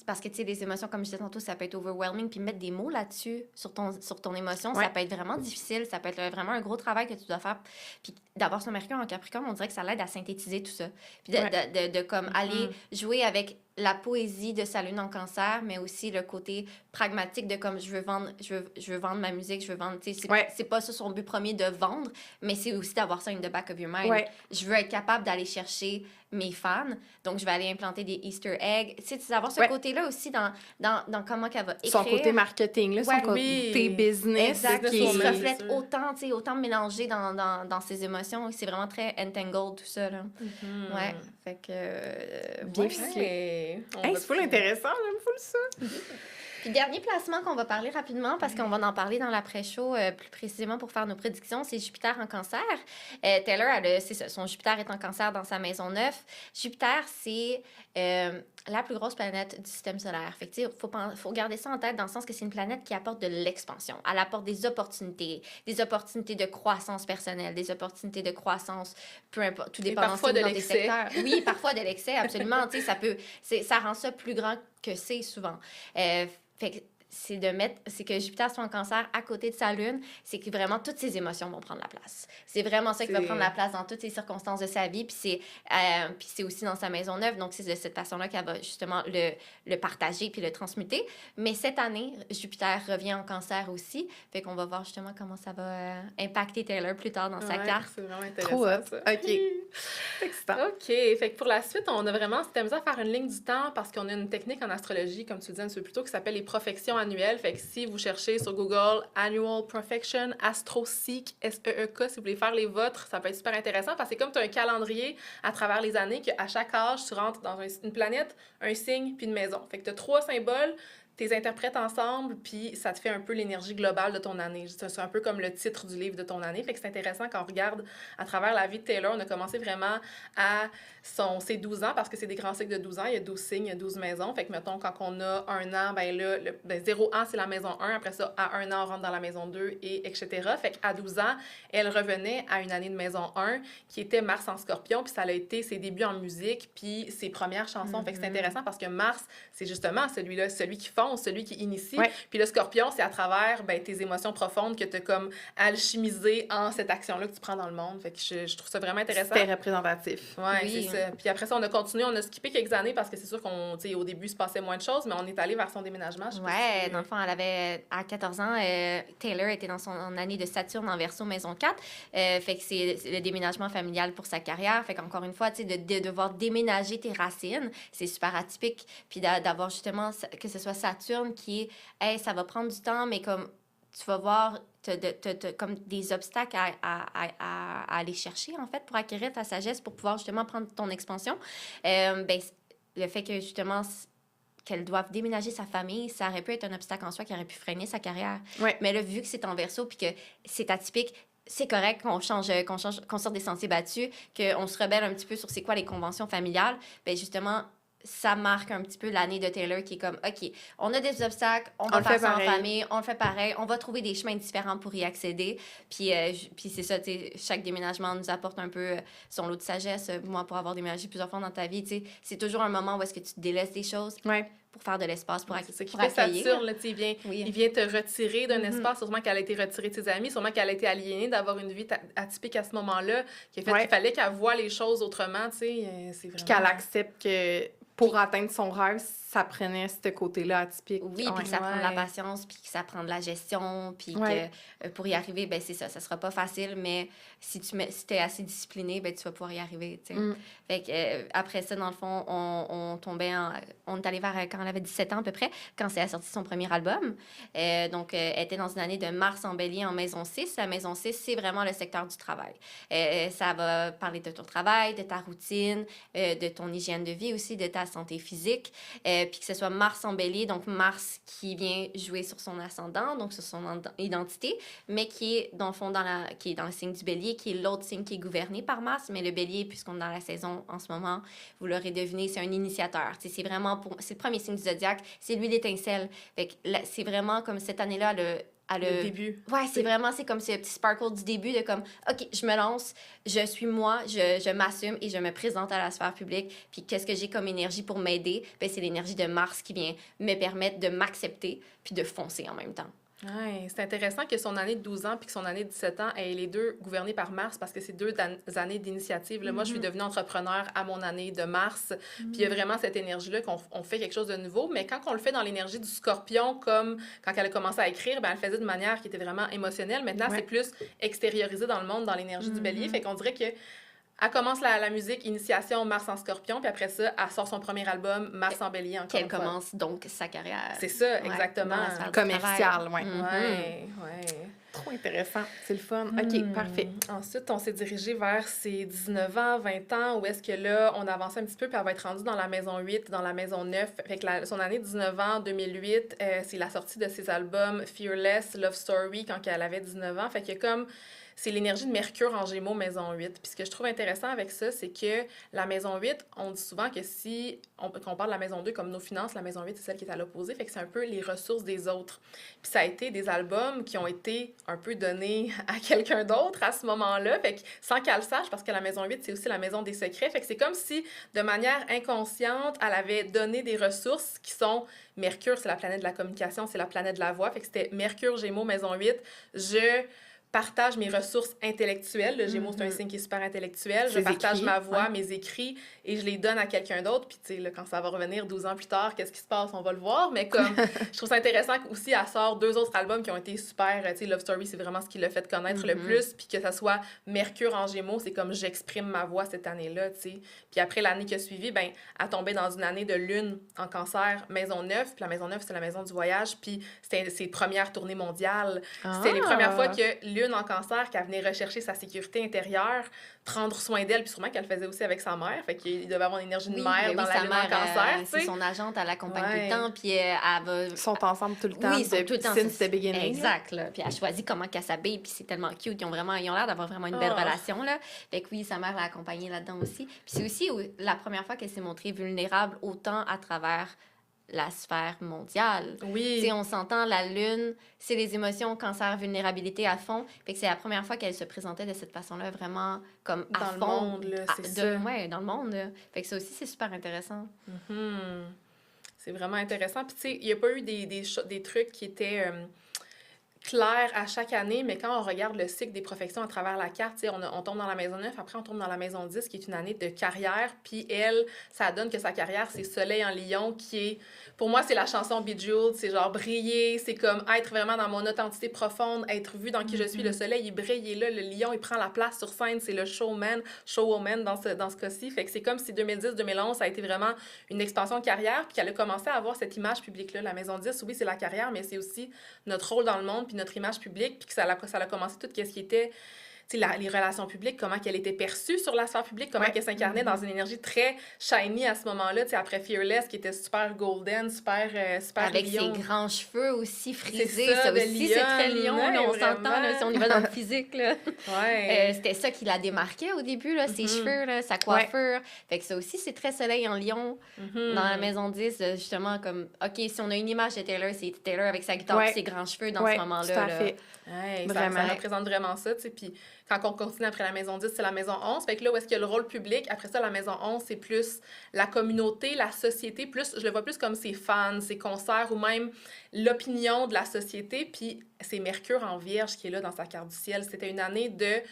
parce que, tu sais, les émotions, comme je disais tantôt, ça peut être overwhelming. Puis mettre des mots là-dessus, sur ton émotion, ça peut être vraiment difficile. Ça peut être vraiment un gros travail que tu dois faire. Puis d'avoir son Mercure en Capricorne, on dirait que ça l'aide à synthétiser tout ça. Puis de comme aller jouer avec la poésie de sa lune en cancer, mais aussi le côté pragmatique de comme je veux vendre ma musique, je veux vendre, tu sais, c'est pas ça son but premier de vendre, mais c'est aussi d'avoir ça in the back of your mind. Je veux être capable d'aller chercher mes fans, donc je vais aller implanter des Easter eggs, tu sais, d'avoir ce côté-là aussi dans comment qu'elle va écrire. Son côté marketing, là, son côté business. Exact, qui se reflète autant, tu sais, autant mélangé dans ses émotions, c'est vraiment très entangled, tout ça, là. Ouais, fait que... bien ficelé. C'est full intéressant, j'aime full ça. Puis dernier placement qu'on va parler rapidement, parce qu'on va en parler dans l'après-show plus précisément pour faire nos prédictions, c'est Jupiter en cancer. Taylor, c'est ça, son Jupiter est en cancer dans sa maison 9. Jupiter, c'est la plus grosse planète du système solaire. Fait que, faut garder ça en tête dans le sens que c'est une planète qui apporte de l'expansion. Elle apporte des opportunités de croissance personnelle, des opportunités de croissance, peu importe, tout dépendant parfois de des secteurs. Oui, parfois de l'excès, absolument. Tu sais, ça rend ça plus grand que c'est souvent. Fait que c'est que Jupiter soit en cancer à côté de sa lune, c'est que vraiment toutes ses émotions vont prendre la place. C'est vraiment ça qui va prendre la place dans toutes les circonstances de sa vie, puis c'est aussi dans sa maison 9, donc c'est de cette façon-là qu'elle va justement le partager puis le transmuter. Mais cette année, Jupiter revient en cancer aussi, fait qu'on va voir justement comment ça va impacter Taylor plus tard dans sa carte. C'est vraiment intéressant. Trop ça. OK. Excitant. OK. Fait que pour la suite, on a vraiment c'était amusant à faire une ligne du temps parce qu'on a une technique en astrologie, comme tu disais un peu plus tôt, qui s'appelle les profections annuelles. Fait que si vous cherchez sur Google Annual Profection, AstroSeek, SEEK, si vous voulez faire les vôtres, ça peut être super intéressant parce que c'est comme tu as un calendrier à travers les années qu'à chaque âge, tu rentres dans une planète, un signe puis une maison. Fait que tu as 3 symboles, tu les interprètes ensemble, puis ça te fait un peu l'énergie globale de ton année. C'est un peu comme le titre du livre de ton année. Fait que c'est intéressant quand on regarde à travers la vie de Taylor. On a commencé vraiment à ses 12 ans, parce que c'est des grands cycles de 12 ans. Il y a 12 signes, il y a 12 maisons. Fait que, mettons, quand on a 1 an, ben là, 0 ans, c'est la maison 1. Après ça, à 1 an, on rentre dans la maison 2, et etc. Fait qu'à 12 ans, elle revenait à une année de maison 1, qui était Mars en Scorpion, puis ça a été ses débuts en musique, puis ses premières chansons. Fait que c'est intéressant parce que Mars, c'est justement celui qui fonce, celui qui initie. Puis le Scorpion, c'est à travers tes émotions profondes que tu as comme alchimisé en cette action-là que tu prends dans le monde. Fait que je trouve ça vraiment intéressant. C'était représentatif. Oui, c'est ça. Puis après ça, on a continué, on a skippé quelques années parce que c'est sûr qu'au début, il se passait moins de choses, mais on est allé vers son déménagement. Dans le fond, elle avait, à 14 ans, Taylor était dans son année de Saturne en Verseau, maison 4. Fait que c'est le déménagement familial pour sa carrière. Fait qu'encore une fois, tu sais, de devoir déménager tes racines, c'est super atypique. Puis d'avoir justement, que ce soit Saturne qui est, ça va prendre du temps, mais comme tu vas voir, comme des obstacles à aller chercher, en fait, pour acquérir ta sagesse, pour pouvoir justement prendre ton expansion. Le fait que justement qu'elle doive déménager sa famille, ça aurait pu être un obstacle en soi qui aurait pu freiner sa carrière. Mais là, vu que c'est en Verseau puis que c'est atypique, c'est correct qu'on sorte des sentiers battus, qu'on se rebelle un petit peu sur c'est quoi les conventions familiales. Bien, justement, ça marque un petit peu l'année de Taylor qui est comme, OK, on a des obstacles, on va faire ça en famille, on le fait pareil, on va trouver des chemins différents pour y accéder. Puis c'est ça, tu sais, chaque déménagement nous apporte un peu son lot de sagesse. Moi, pour avoir déménagé plusieurs fois dans ta vie, tu sais, c'est toujours un moment où est-ce que tu te délaisses des choses pour faire de l'espace, pour accueillir. C'est ça qui fait Saturne, là, il vient te retirer d'un espace, sûrement qu'elle a été retirée de ses amis, sûrement qu'elle a été aliénée d'avoir une vie atypique à ce moment-là, qui a fait qu'il fallait qu'elle voie les choses autrement, tu sais, c'est vraiment... Puis qu'elle accepte que pour atteindre son rêve, ça prenait ce côté-là atypique. Oui, puis que ça prend de la patience, puis que ça prend de la gestion, puis que pour y arriver, ben c'est ça sera pas facile, mais si t'es assez discipliné, ben tu vas pouvoir y arriver, tu sais. Fait que après ça, dans le fond, on est allé vers quand elle avait 17 ans à peu près, quand elle a sorti son premier album. Donc, elle était dans une année de Mars en Bélier en maison 6. La maison 6, c'est vraiment le secteur du travail. Ça va parler de ton travail, de ta routine, de ton hygiène de vie aussi, de ta santé physique. puis que ce soit Mars en bélier, donc Mars qui vient jouer sur son ascendant, donc sur son identité, mais qui est dans le fond qui est dans le signe du bélier, qui est l'autre signe qui est gouverné par Mars, mais le bélier, puisqu'on est dans la saison en ce moment, vous l'aurez deviné, c'est un initiateur. C'est le premier signe du zodiaque, c'est lui l'étincelle. Fait que c'est vraiment comme cette année-là, le début. Ouais, c'est comme ce petit sparkle du début de comme, OK, je me lance, je suis moi, je m'assume et je me présente à la sphère publique. Puis qu'est-ce que j'ai comme énergie pour m'aider? Ben, c'est l'énergie de Mars qui vient me permettre de m'accepter puis de foncer en même temps. Ouais, c'est intéressant que son année de 12 ans puis que son année de 17 ans aient les deux gouvernées par Mars parce que c'est deux années d'initiative. Là, moi, je suis devenue entrepreneur à mon année de Mars. Puis il y a vraiment cette énergie-là qu'on fait quelque chose de nouveau. Mais quand on le fait dans l'énergie du Scorpion, comme quand elle a commencé à écrire, ben, elle le faisait de manière qui était vraiment émotionnelle. Maintenant, c'est plus extériorisé dans le monde, dans l'énergie du Bélier. Fait qu'on dirait que elle commence la musique, initiation, Mars en Scorpion, puis après ça, elle sort son premier album, Mars en Bélier, encore qu'elle commence donc sa carrière. C'est ça, exactement. Commerciale, ouais. Ouais. Trop intéressant, c'est le fun. OK, parfait. Ensuite, on s'est dirigé vers ses 19 ans, 20 ans, où est-ce que là, on a avancé un petit peu, puis elle va être rendue dans la maison 8, dans la maison 9. Fait que son année 19 ans, 2008, c'est la sortie de ses albums Fearless, Love Story, quand elle avait 19 ans. Fait que comme... C'est l'énergie de Mercure en Gémeaux, maison 8. Puis ce que je trouve intéressant avec ça, c'est que la maison 8, on dit souvent que si on parle de la maison 2 comme nos finances, la maison 8, c'est celle qui est à l'opposé. Fait que c'est un peu les ressources des autres. Puis ça a été des albums qui ont été un peu donnés à quelqu'un d'autre à ce moment-là. Fait que sans qu'elle le sache, parce que la maison 8, c'est aussi la maison des secrets. Fait que c'est comme si, de manière inconsciente, elle avait donné des ressources qui sont... Mercure, c'est la planète de la communication, c'est la planète de la voix. Fait que c'était Mercure, Gémeaux, maison 8. Je partage mes ressources intellectuelles. Le Gémeaux, c'est un signe qui est super intellectuel. Je partage ma voix, mes écrits, et je les donne à quelqu'un d'autre. Puis, tu sais, là, quand ça va revenir 12 ans plus tard, qu'est-ce qui se passe? On va le voir. Mais comme, je trouve ça intéressant aussi, elle sort 2 autres albums qui ont été super. Tu sais, Love Story, c'est vraiment ce qui l'a fait connaître le plus. Puis que ça soit Mercure en Gémeaux, c'est comme j'exprime ma voix cette année-là, tu sais. Puis après, l'année qui a suivi, ben, elle tombait dans une année de lune en Cancer, maison 9. Puis la maison 9, c'est la maison du voyage. Puis c'était ses premières tournées mondiales. C'était les premières fois que Lune en Cancer, qu'elle venait rechercher sa sécurité intérieure, prendre soin d'elle, puis sûrement qu'elle le faisait aussi avec sa mère, fait qu'il devait avoir une énergie de mère dans la Lune en Cancer. C'est son agente, elle l'accompagne tout le temps, puis elle va... Ils sont ensemble tout le temps, oui, tout le temps, since the beginning. Exact, là. Puis elle choisit comment qu'elle s'habille, puis c'est tellement cute, ils ont l'air d'avoir vraiment une belle relation, là. Fait que oui, sa mère l'a accompagnée là-dedans aussi. Puis c'est aussi la première fois qu'elle s'est montrée vulnérable, autant à travers la sphère mondiale. Oui. Tu sais, on s'entend, la Lune, c'est les émotions, cancer, vulnérabilité à fond. Fait que c'est la première fois qu'elle se présentait de cette façon-là, vraiment comme à fond. Dans le monde, là, c'est ça. Ouais, dans le monde, là. Fait que ça aussi, c'est super intéressant. C'est vraiment intéressant. Puis, tu sais, il n'y a pas eu des trucs qui étaient... clair à chaque année, mais quand on regarde le cycle des professions à travers la carte, on tombe dans la maison 9, après on tombe dans la maison 10, qui est une année de carrière, puis elle, ça donne que sa carrière, c'est Soleil en Lion, qui est, pour moi, c'est la chanson Bejeweled, c'est genre briller, c'est comme être vraiment dans mon authenticité profonde, être vu dans qui je suis, le Soleil, il brille, il est là, le Lion, il prend la place sur scène, c'est le showwoman dans ce cas-ci, fait que c'est comme si 2010-2011, ça a été vraiment une expansion de carrière, puis qu'elle a commencé à avoir cette image publique-là, la maison 10, oui, c'est la carrière, mais c'est aussi notre rôle dans le monde, puis notre image publique, puis que ça a commencé tout ce qui était, tu sais, les relations publiques, comment qu'elle était perçue sur la sphère publique, comment qu'elle s'incarnait dans une énergie très shiny à ce moment-là, tu sais, après Fearless, qui était super golden, super avec lion. Ses grands cheveux aussi frisés, ça ça de aussi, lion, c'est très lion, ouais, là, on s'entend, là, si on y va dans le physique, là. Ouais. C'était ça qui la démarquait au début, là, ses cheveux, là, sa coiffure. Fait que ça aussi, c'est très Soleil en Lion. Dans la maison 10, justement, comme, OK, si on a une image de Taylor, c'est Taylor avec sa guitare et ses grands cheveux dans ce moment-là. Tout à fait. Ouais, ça représente vraiment ça, tu sais, puis quand on continue après la maison 10, c'est la maison 11, fait que là où est-ce qu'il y a le rôle public, après ça, la maison 11, c'est plus la communauté, la société, plus, je le vois plus comme ses fans, ses concerts, ou même l'opinion de la société, puis c'est Mercure en Vierge qui est là dans sa carte du ciel. C'était une année de...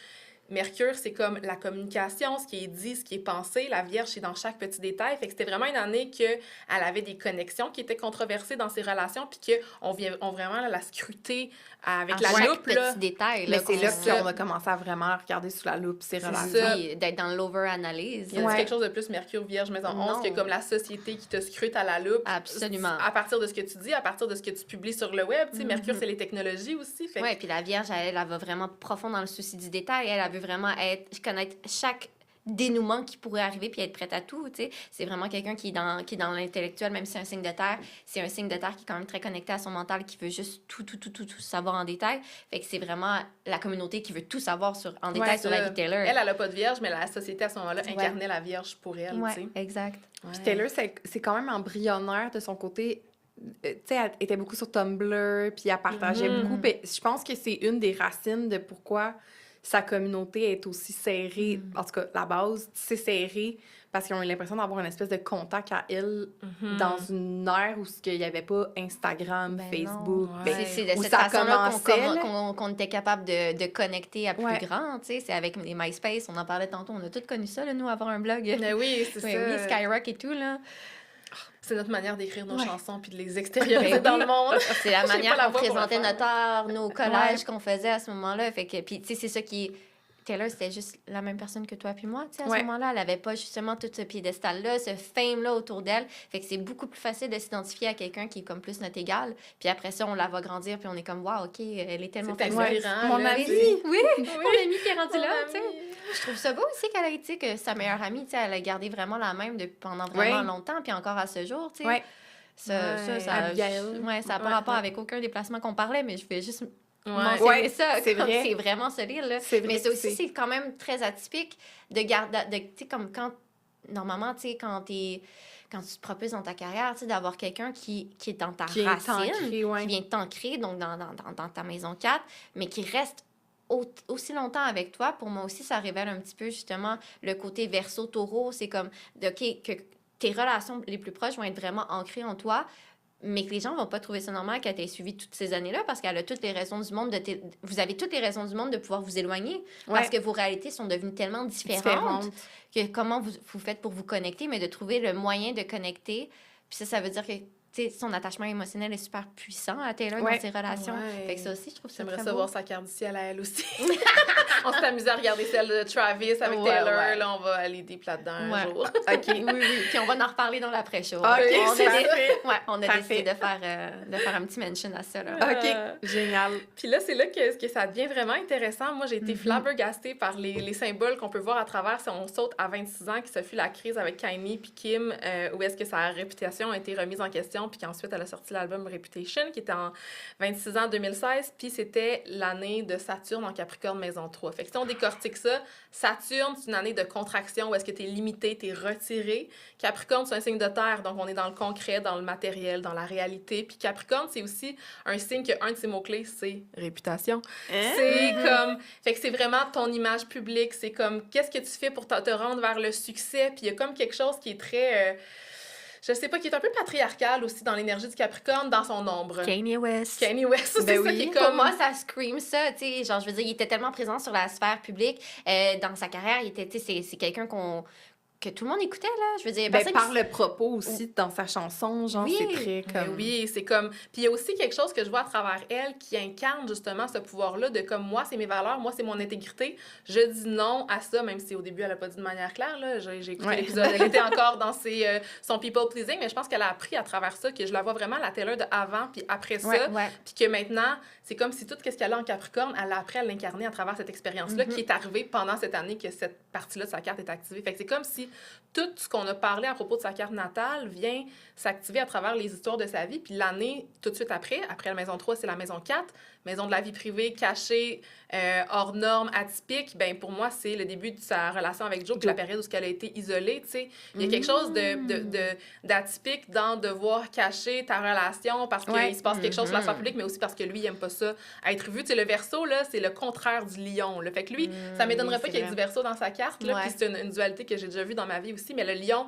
Mercure, c'est comme la communication, ce qui est dit, ce qui est pensé. La Vierge, c'est dans chaque petit détail. Fait que c'était vraiment une année qu'elle avait des connexions qui étaient controversées dans ses relations, puis qu'on vraiment la scruter avec la loupe. Petit détail. Mais c'est là qu'on a commencé à vraiment regarder sous la loupe ces relations. Oui, d'être dans l'over-analyse. C'est quelque chose de plus Mercure, Vierge, maison 11, que comme la société qui te scrute à la loupe. Absolument. À partir de ce que tu dis, à partir de ce que tu publies sur le web. Tu sais, Mercure, c'est les technologies aussi. Oui, puis la Vierge, elle va vraiment profond dans le souci du détail. Elle veut vraiment connaître chaque dénouement qui pourrait arriver puis être prête à tout, tu sais. C'est vraiment quelqu'un qui est dans l'intellectuel, même si c'est un signe de terre. C'est un signe de terre qui est quand même très connecté à son mental, qui veut juste tout savoir en détail. Fait que c'est vraiment la communauté qui veut tout savoir en détail sur la vie de Taylor. Elle a pas de vierge, mais la société, à ce moment-là, incarnait la vierge pour elle, tu sais. Exact. Puis Taylor, c'est quand même embryonnaire de son côté. Tu sais, elle était beaucoup sur Tumblr, puis elle partageait beaucoup. Puis je pense que c'est une des racines de pourquoi sa communauté est aussi serrée. En tout cas, la base, c'est serrée parce qu'ils ont eu l'impression d'avoir une espèce de contact à elle dans une ère où il n'y avait pas Instagram, Facebook. C'est de cette façon-là qu'on était capable de connecter à plus grand. C'est avec les MySpace, on en parlait tantôt. On a tous connu ça, là, nous, avoir un blog. Mais oui, c'est ça. Oui, Skyrock et tout, là. C'est notre manière d'écrire nos chansons puis de les extérioriser dans le monde. C'est la manière qu'on présentait notre art, nos collages qu'on faisait à ce moment-là. Fait que, puis, tu sais, c'est ça qui est... Taylor, c'était juste la même personne que toi puis moi, tu sais, à ce moment-là. Elle avait pas justement tout ce piédestal-là, ce fame-là autour d'elle. Fait que c'est beaucoup plus facile de s'identifier à quelqu'un qui est comme plus notre égal. Puis après ça, on la voit grandir, puis on est comme, wow, OK, elle est tellement inspirant. Mon ami, oui, mon ami qui est rendu là, tu sais. Je trouve ça beau aussi qu'elle ait été que sa meilleure amie, tu sais, elle a gardé vraiment la même pendant vraiment longtemps, puis encore à ce jour, tu sais. Ça n'a pas rapport avec aucun déplacement qu'on parlait, mais je vais juste... ça, c'est vrai. C'est vraiment solide, là. Mais ça aussi, c'est quand même très atypique de garder... Tu sais, comme quand... Normalement, tu sais, quand tu te propulses dans ta carrière, tu sais, d'avoir quelqu'un qui est dans ta racine, qui vient t'ancrer, donc dans ta maison 4, mais qui reste aussi longtemps avec toi. Pour moi aussi, ça révèle un petit peu, justement, le côté Verseau-Taureau. C'est comme, que tes relations les plus proches vont être vraiment ancrées en toi, mais que les gens vont pas trouver ça normal qu'elle t'ait suivi toutes ces années-là parce qu'elle a toutes les raisons du monde vous avez toutes les raisons du monde de pouvoir vous éloigner parce que vos réalités sont devenues tellement différentes que comment vous faites pour vous connecter, mais de trouver le moyen de connecter. Puis ça veut dire que son attachement émotionnel est super puissant à Taylor dans ses relations. Fait que ça aussi, je trouve ça J'aimerais très savoir beau. sa carte du ciel à elle aussi. On s'est amusé à regarder celle de Travis avec Taylor. Là, on va aller deep là-dedans un jour. OK, oui. Puis on va en reparler dans l'après-show. OK, on a décidé de faire un petit mention à ça. Là. OK, génial. Puis là, c'est là que ça devient vraiment intéressant. Moi, j'ai été flabbergastée par les symboles qu'on peut voir à travers si on saute à 26 ans, que ce fut la crise avec Kanye puis Kim, où est-ce que sa réputation a été remise en question, puis qu'ensuite, elle a sorti l'album Reputation, qui était en 26 ans, 2016, puis c'était l'année de Saturne en Capricorne, maison 3. Fait que si on décortique ça, Saturne, c'est une année de contraction où est-ce que t'es limité, t'es retiré. Capricorne, c'est un signe de terre, donc on est dans le concret, dans le matériel, dans la réalité. Puis Capricorne, c'est aussi un signe que un de ses mots-clés, c'est réputation. C'est comme... Fait que c'est vraiment ton image publique, c'est comme qu'est-ce que tu fais pour te rendre vers le succès, puis il y a comme quelque chose qui est très... je sais pas, qui est un peu patriarcal aussi dans l'énergie du Capricorne, dans son ombre. Kanye West, c'est ça qui est comme... Pour moi, ça scream ça, tu sais, genre, je veux dire, il était tellement présent sur la sphère publique, dans sa carrière, il était, tu sais, c'est quelqu'un que tout le monde écoutait, là. Je veux dire, par le propos aussi dans sa chanson, genre, c'est très comme... Oui, c'est comme... Puis il y a aussi quelque chose que je vois à travers elle qui incarne justement ce pouvoir-là de comme, moi, c'est mes valeurs, moi, c'est mon intégrité. Je dis non à ça, même si au début, elle a pas dit de manière claire, là. J'ai écouté l'épisode, elle était encore dans son people-pleasing, mais je pense qu'elle a appris à travers ça, que je la vois vraiment la Taylor de avant puis après ça, puis que maintenant, c'est comme si tout ce qu'elle a en Capricorne, elle a appris à l'incarner à travers cette expérience-là qui est arrivée pendant cette année que cette partie-là de sa carte est activée. Fait que c'est comme si tout ce qu'on a parlé à propos de sa carte natale vient s'activer à travers les histoires de sa vie. Puis l'année, tout de suite après la maison 3, c'est la maison 4, maison de la vie privée, cachée, hors norme, atypique. Ben pour moi, c'est le début de sa relation avec Joe, puis la période où elle a été isolée, tu sais. Il y a quelque chose d'atypique dans devoir cacher ta relation parce qu'il se passe quelque chose sur la sphère publique, mais aussi parce que lui, il aime pas ça être vu. Tu sais, le Verseau, là, c'est le contraire du lion, là. Fait que lui, ça m'étonnerait pas qu'il y ait du Verseau dans sa carte, là. Puis c'est une dualité que j'ai déjà vue dans ma vie aussi, mais le lion...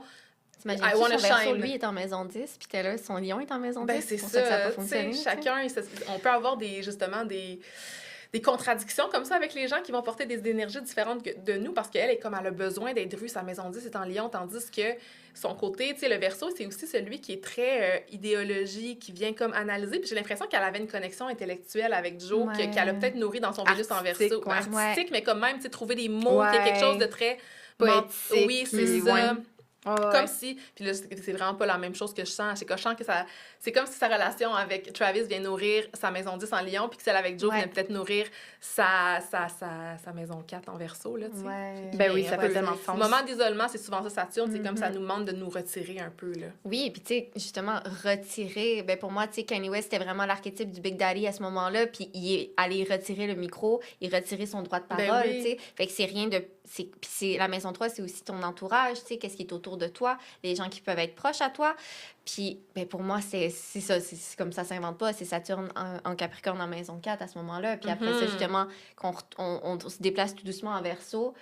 T'imagines son Verseau, lui, est en maison 10, puis Taylor, son lion est en maison 10. Ben, c'est ça tu sais, chacun, on peut avoir des contradictions comme ça avec les gens qui vont porter des énergies différentes de nous, parce qu'elle elle a besoin d'être vue, sa maison 10 est en lion, tandis que son côté, tu sais, le Verseau, c'est aussi celui qui est très idéologique, qui vient comme analyser, puis j'ai l'impression qu'elle avait une connexion intellectuelle avec Joe, qu'elle a peut-être nourri dans son Vénus en Verseau. Artistique, mais comme même, tu sais, trouver des mots, qu'il y a quelque chose de très... poétique. Oui, c'est ça. Comme si, puis là, c'est vraiment pas la même chose que je sens. Je sens que c'est comme si sa relation avec Travis vient nourrir sa maison 10 en Lion, puis que celle avec Joe vient peut-être nourrir sa maison 4 en Verseau, là, tu sais. Ben oui, ça fait tellement sens. Le moment d'isolement, c'est souvent ça, Saturne, c'est comme ça nous demande de nous retirer un peu, là. Oui, puis tu sais, justement, retirer, ben pour moi, tu sais, Kanye West, c'était vraiment l'archétype du Big Daddy à ce moment-là, puis il est allé retirer le micro, il retirer son droit de parole, tu sais. Fait que c'est rien de... Puis la maison 3, c'est aussi ton entourage, tu sais, qu'est-ce qui est autour de toi, les gens qui peuvent être proches à toi. Puis, ben pour moi, c'est ça, c'est comme ça s'invente pas, c'est Saturne en Capricorne en maison 4 à ce moment-là. Puis après ça, justement, on se déplace tout doucement en Verseau,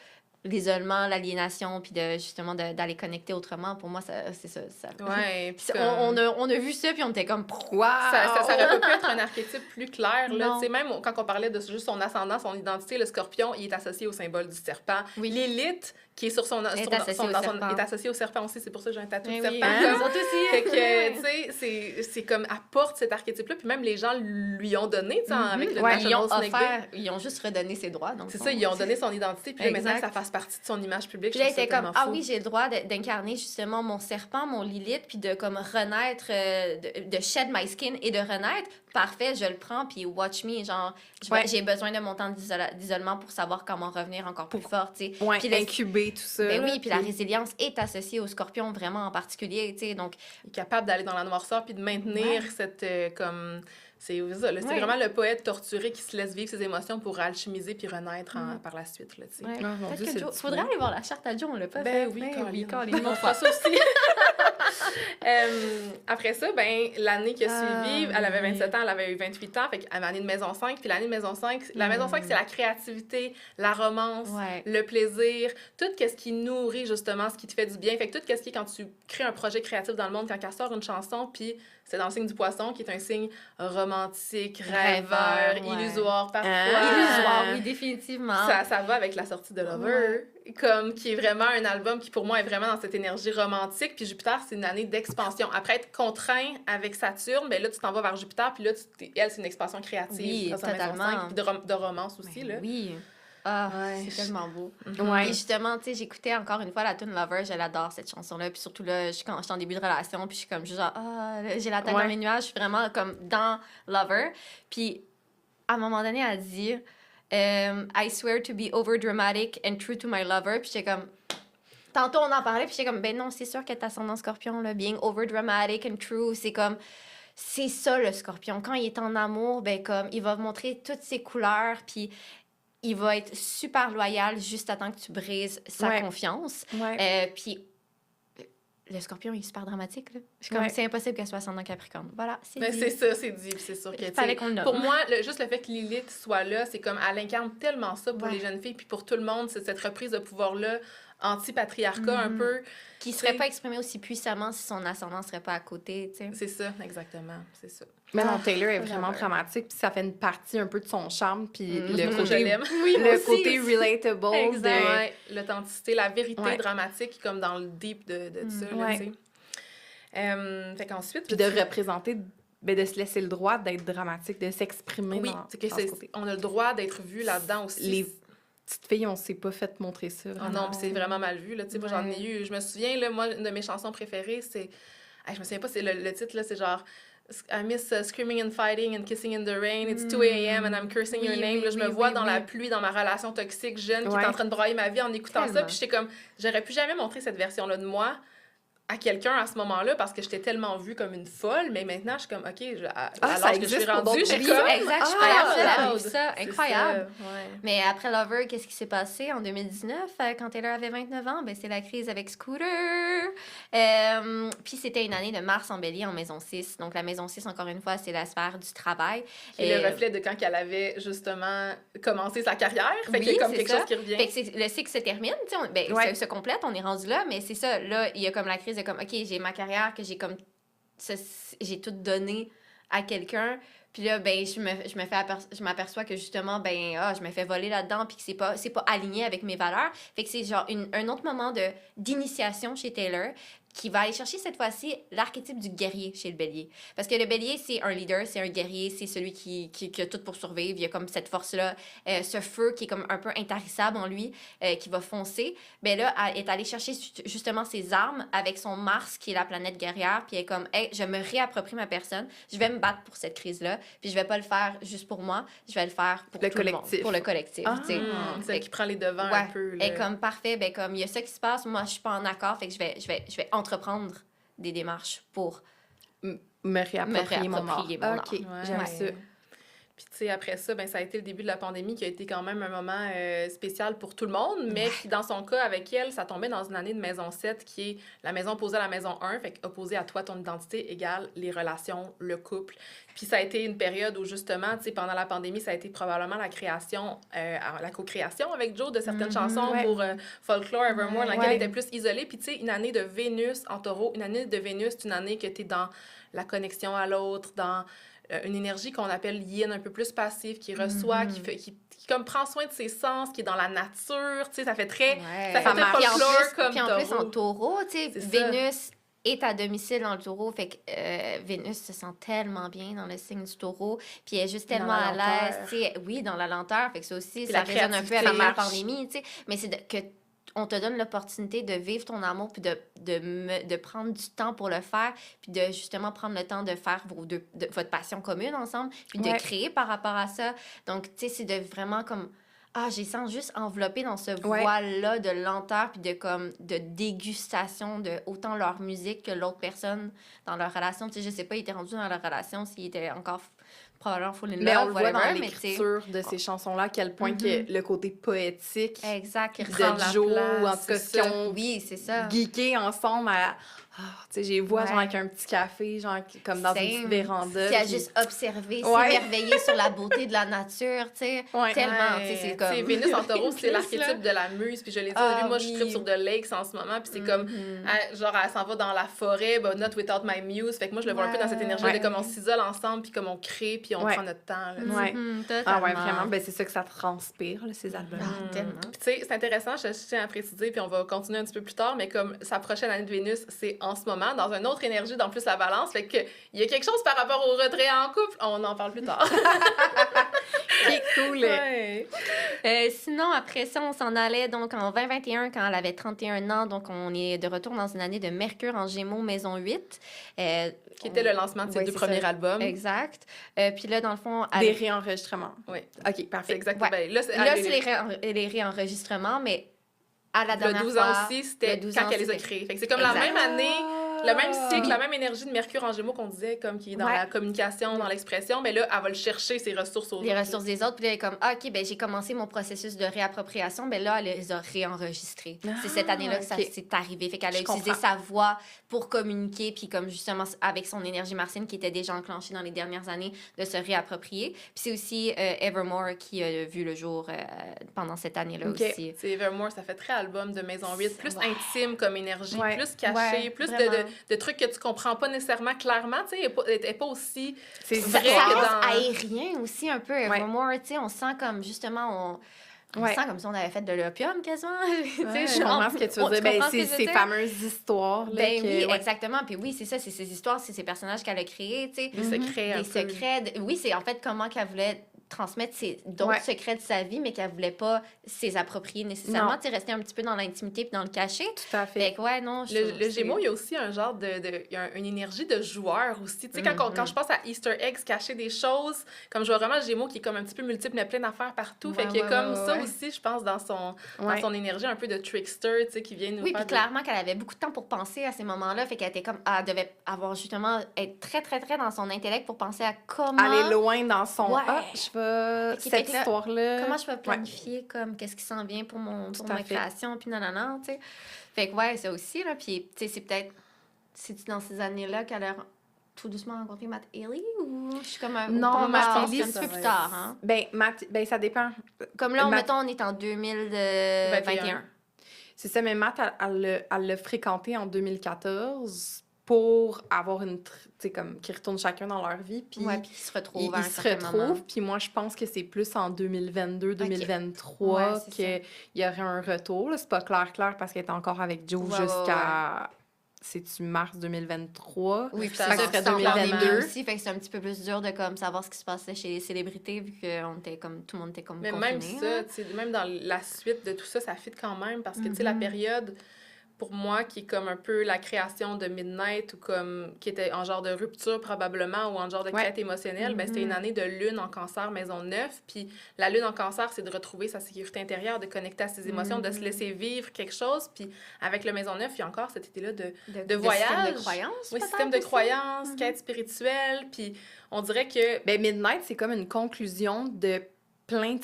l'isolement, l'aliénation, puis justement d'aller connecter autrement, pour moi, c'est ça. Ouais, on a vu ça, puis on était comme, pourquoi? Ça aurait pu être un archétype plus clair, là. Tu sais, même quand on parlait de juste son ascendant, son identité, le scorpion, il est associé au symbole du serpent. Oui. Lilith, qui est sur son est associé au serpent aussi, c'est pour ça que j'ai un tatouage de serpent. Nous autres aussi. Fait que, tu sais, c'est comme, apporte cet archétype-là, puis même les gens lui ont donné, tu sais, avec le National Snake Day. Ils ont juste redonné ses droits, donc. C'est ça, ils ont donné son identité, puis là, maintenant que ça fasse partie de son image publique, puis là, c'était comme, oui, j'ai le droit d'incarner justement mon serpent, mon Lilith, puis de comme renaître, de shed my skin et de renaître. Parfait, je le prends, puis watch me, genre, j'ai besoin de mon temps d'isolement pour savoir comment revenir encore plus fort, tu sais. Ouais, puis incuber tout ça. Ben oui, puis la résilience est associée au scorpion vraiment en particulier, tu sais, donc... Il est capable d'aller dans la noirceur puis de maintenir cette, comme... C'est vraiment le poète torturé qui se laisse vivre ses émotions pour alchimiser puis renaître par la suite, là, tu sais. Faudrait aller voir la charte à Joe, on l'a pas fait. Ben oui, Colin. On fera ça aussi. Après ça, ben l'année qui a suivi, elle avait 27 ans, elle avait eu 28 ans, fait qu'elle avait l'année de maison 5, puis l'année de maison 5, la maison 5, c'est la créativité, la romance, le plaisir, tout ce qui nourrit justement, ce qui te fait du bien. Fait que tout ce qui est quand tu crées un projet créatif dans le monde, quand elle sort une chanson, puis c'est dans le signe du poisson, qui est un signe romantique, rêveur, illusoire parfois. Illusoire, oui, définitivement. Ça va avec la sortie de Lover, comme qui est vraiment un album qui, pour moi, est vraiment dans cette énergie romantique. Puis Jupiter, c'est une année d'expansion. Après être contraint avec Saturne, ben là, tu t'en vas vers Jupiter, puis là, elle, c'est une expansion créative. Oui, totalement. Puis de romance aussi, là. Oui. Ah, c'est tellement beau. Et justement, tu sais, j'écoutais encore une fois la tune Lover, je l'adore cette chanson-là. Puis surtout là, quand je suis en début de relation, puis je suis comme genre, j'ai la tête dans les nuages, je suis vraiment comme dans Lover. Puis à un moment donné, elle dit, I swear to be over dramatic and true to my lover. Puis j'étais comme, tantôt on en parlait, puis j'étais comme, ben non, c'est sûr que t'as ascendant scorpion, là, being over dramatic and true, c'est comme. C'est ça le scorpion. Quand il est en amour, ben comme, il va montrer toutes ses couleurs, puis il va être super loyal juste à temps que tu brises sa confiance. Puis le scorpion il est super dramatique. Là. C'est impossible qu'elle soit ascendant Capricorne. Voilà, c'est dit. C'est ça, c'est dit. C'est sûr que, fallait qu'on le nomme. Pour moi, juste le fait que Lilith soit là, c'est comme, elle incarne tellement ça pour les jeunes filles, puis pour tout le monde, c'est cette reprise de pouvoir-là, anti-patriarcat un peu. Qui serait pas exprimé aussi puissamment si son ascendant serait pas à côté, tu sais. C'est ça, exactement, c'est ça. Mais non, Taylor est vraiment dramatique, puis ça fait une partie un peu de son charme, puis le côté... Je l'aime. Côté relatable. Exact. L'authenticité, la vérité dramatique, comme dans le deep de ça, là, tu sais. Fait qu'ensuite... Puis de représenter... de se laisser le droit d'être dramatique, de s'exprimer dans ce côté. On a le droit d'être vu là-dedans aussi. Les petites filles, on s'est pas fait montrer ça. Oh non, puis c'est vraiment mal vu, là. Tu sais, moi, j'en ai eu... Je me souviens, là, moi, une de mes chansons préférées, c'est... je me souviens pas, c'est le titre, là, c'est genre... I miss screaming and fighting and kissing in the rain. It's 2 a.m. and I'm cursing your name. Là, je me vois dans la pluie, dans ma relation toxique jeune qui est en train de brailler ma vie en écoutant ça. Puis j'étais comme... J'aurais pu jamais montrer cette version-là de moi à quelqu'un à ce moment-là parce que j'étais tellement vue comme une folle, mais maintenant je suis comme OK, à l'âge que je suis rendue, j'ai comme exact, je suis pas ça, incroyable. Ça, mais après Lover, qu'est-ce qui s'est passé en 2019 quand Taylor avait 29 ans? Ben c'est la crise avec Scooter. Puis c'était une année de Mars en Bélier en maison 6. Donc la maison 6 encore une fois, c'est la sphère du travail et le reflet de quand elle avait justement commencé sa carrière, fait qu'il y a comme quelque chose qui revient. Fait que le cycle se termine, tu sais, se complète, on est rendu là, mais c'est ça, là, il y a comme la crise de comme, OK, j'ai ma carrière que j'ai tout donné à quelqu'un. Puis là, ben, je m'aperçois que justement, ben, je me fais voler là-dedans puis que c'est pas aligné avec mes valeurs. Fait que c'est genre un autre moment d'initiation chez Taylor qui va aller chercher cette fois-ci l'archétype du guerrier chez le bélier. Parce que le bélier, c'est un leader, c'est un guerrier, c'est celui qui a tout pour survivre. Il y a comme cette force-là, ce feu qui est comme un peu intarissable en lui, qui va foncer. Ben là, elle est allée chercher justement ses armes avec son Mars, qui est la planète guerrière, puis elle est comme, hey, je me réapproprie ma personne, je vais me battre pour cette crise-là, puis je vais pas le faire juste pour moi, je vais le faire pour le tout le monde, collectif. pour le collectif. Celle qui prend les devants un peu. Et comme, parfait, ben comme, il y a ça qui se passe, moi, je suis pas en accord, fait que je vais entreprendre des démarches pour me réapproprier mon art. OK, j'aime ça. Puis, tu sais, après ça, ben ça a été le début de la pandémie qui a été quand même un moment spécial pour tout le monde. Mais puis dans son cas, avec elle, ça tombait dans une année de maison 7 qui est la maison opposée à la maison 1. Fait opposée à toi, ton identité égale les relations, le couple. Puis ça a été une période où, justement, tu sais, pendant la pandémie, ça a été probablement la création, la co-création avec Joe de certaines chansons pour Folklore, Evermore, dans laquelle elle était plus isolée. Puis, tu sais, une année de Vénus en taureau, une année de Vénus, c'est une année que tu es dans la connexion à l'autre, dans une énergie qu'on appelle yin, un peu plus passive, qui reçoit, qui comme prend soin de ses sens, qui est dans la nature, tu sais, ça fait très... Ça fait très folklore comme puis en plus, en taureau, tu sais, C'est Vénus est à domicile dans le taureau, fait que Vénus se sent tellement bien dans le signe du taureau, puis elle est juste tellement à l'aise, tu sais, oui, dans la lenteur, fait que ça aussi, puis ça résonne un peu avec la pandémie, tu sais, mais c'est que on te donne l'opportunité de vivre ton amour, puis de prendre du temps pour le faire, puis de justement prendre le temps de faire votre passion commune ensemble, puis de créer par rapport à ça. Donc, tu sais, c'est de vraiment comme... j'ai sens juste enveloppé dans ce voile-là de lenteur, puis de dégustation de autant leur musique que l'autre personne dans leur relation. Tu sais, je sais pas, ils étaient rendus dans leur relation, s'ils étaient encore... probablement full in love, mais on le voit dans whatever, l'écriture de ces chansons-là, à quel point que le côté poétique exact, de Joe, ou en tout cas, qui ont c'est ça. geeké ensemble à... tu sais, j'ai vois genre avec un petit café, genre comme dans une petite véranda. Qui a juste observé, s'émerveiller sur la beauté de la nature, tu sais. Tellement, tu sais, c'est comme... Vénus en taureau, c'est l'archétype de la muse. Puis je l'ai dit au début, moi, je tripe sur The Lakes en ce moment. Puis c'est comme, genre, elle s'en va dans la forêt, but not without my muse. Fait que moi, je le vois un peu dans cette énergie de comme on s'isole ensemble, puis comme on crée, puis on prend notre temps. Là, vraiment. Ben, c'est ça que ça transpire, là, ces albums. Tellement. Puis tu sais, c'est intéressant, je tiens à préciser, puis on va continuer un petit peu plus tard, mais comme sa prochaine année de Vénus, c'est en ce moment, dans une autre énergie, dans plus la balance. Fait que il y a quelque chose par rapport au retrait en couple. On en parle plus tard. C'est cool. Sinon, après ça, on s'en allait donc en 2021, quand elle avait 31 ans. Donc, on est de retour dans une année de Mercure en Gémeaux, maison 8. Qui était le lancement de ses deux premiers albums. Exact. Puis là, dans le fond... Des réenregistrements. Oui. OK, parfait. Exactement. Ouais. Ben, là, c'est les réenregistrements, mais à la dernière fois... Le 12 ans aussi, c'était quand elle les a créés. Fait que c'est comme la même année... Le même cycle, la même énergie de Mercure en Gémeaux qu'on disait, comme qui est dans la communication, dans l'expression, mais là, elle va le chercher, ses ressources aux autres. Les ressources des autres, puis là, elle est comme, OK, ben j'ai commencé mon processus de réappropriation, ben là, elle les a réenregistrés. C'est cette année-là que ça s'est arrivé. Fait qu'elle a utilisé sa voix pour communiquer, puis comme justement avec son énergie martienne qui était déjà enclenchée dans les dernières années, de se réapproprier. Puis c'est aussi Evermore qui a vu le jour pendant cette année-là aussi. C'est Evermore, ça fait très album de Maison 8, plus intime comme énergie, plus caché, plus de trucs que tu comprends pas nécessairement clairement, tu sais, elle est pas aussi vrai que dans... aérien aussi un peu, Evermore, tu sais, on sent comme justement, on sent comme si on avait fait de l'opium quasiment. Je comprends ce que tu veux dire. Ben, c'est ces fameuses histoires. Là, ben oui, exactement. Puis oui, c'est ça, c'est ces histoires, c'est ces personnages qu'elle a créés, tu sais. Des secrets. Des secrets. Oui, c'est en fait comment qu'elle voulait transmettre d'autres secrets de sa vie, mais qu'elle voulait pas s'approprier nécessairement, tu sais, rester un petit peu dans l'intimité puis dans le cachet. Tout à fait. Fait que, non, le Gémeaux, il y a aussi un genre il y a une énergie de joueur aussi. Tu sais, quand je pense à Easter eggs, cacher des choses, comme je vois vraiment le Gémeaux qui est comme un petit peu multiple, mais plein d'affaires partout. Fait qu'il y a comme ça aussi, je pense, dans son énergie un peu de trickster, tu sais, qui vient nous faire... Oui, puis clairement qu'elle avait beaucoup de temps pour penser à ces moments-là, fait qu'elle était comme... Elle devait avoir justement... être très, très, très dans son intellect pour penser à comment... Aller loin dans son... cette histoire-là... Comment je peux planifier comme qu'est-ce qui s'en vient pour ma création, puis non, tu sais. Fait que ça aussi, là, puis tu sais, c'est peut-être... C'est-tu dans ces années-là qu'elle a tout doucement rencontré Matt Haley, ou je suis comme un... Non, Matt Haley, c'est un peu plus tard, hein? Ben, ça dépend. Comme là, mettons, on est en 2021. C'est ça, mais Matt, elle l'a fréquenté en 2014 pour avoir une... Tu sais, comme, qu'ils retournent chacun dans leur vie, puis... puis ils se retrouvent Ils se retrouvent, puis moi, je pense que c'est plus en 2022-2023 qu'il y aurait un retour. Là, c'est pas clair, parce qu'elle est encore avec Joe jusqu'à c'est-tu mars 2023? Oui, puis ça ça serait c'est en pandémie 2022 aussi, fait que c'est un petit peu plus dur de comme savoir ce qui se passait chez les célébrités vu que on était comme tout le monde était comme Mais confiné. même ça, tu sais, même dans la suite de tout ça, ça fit quand même parce que, tu sais, la période, pour moi, qui est comme un peu la création de Midnight ou comme qui était en genre de rupture probablement ou en genre de quête émotionnelle, ben c'était une année de lune en cancer maison 9. Puis la lune en cancer, c'est de retrouver sa sécurité intérieure, de connecter à ses émotions, de se laisser vivre quelque chose. Puis avec le maison 9, il y a encore cette idée-là de voyage. Système de croyance, oui, système de croyance, quête spirituelle. Puis on dirait que... Ben, Midnight, c'est comme une conclusion de plein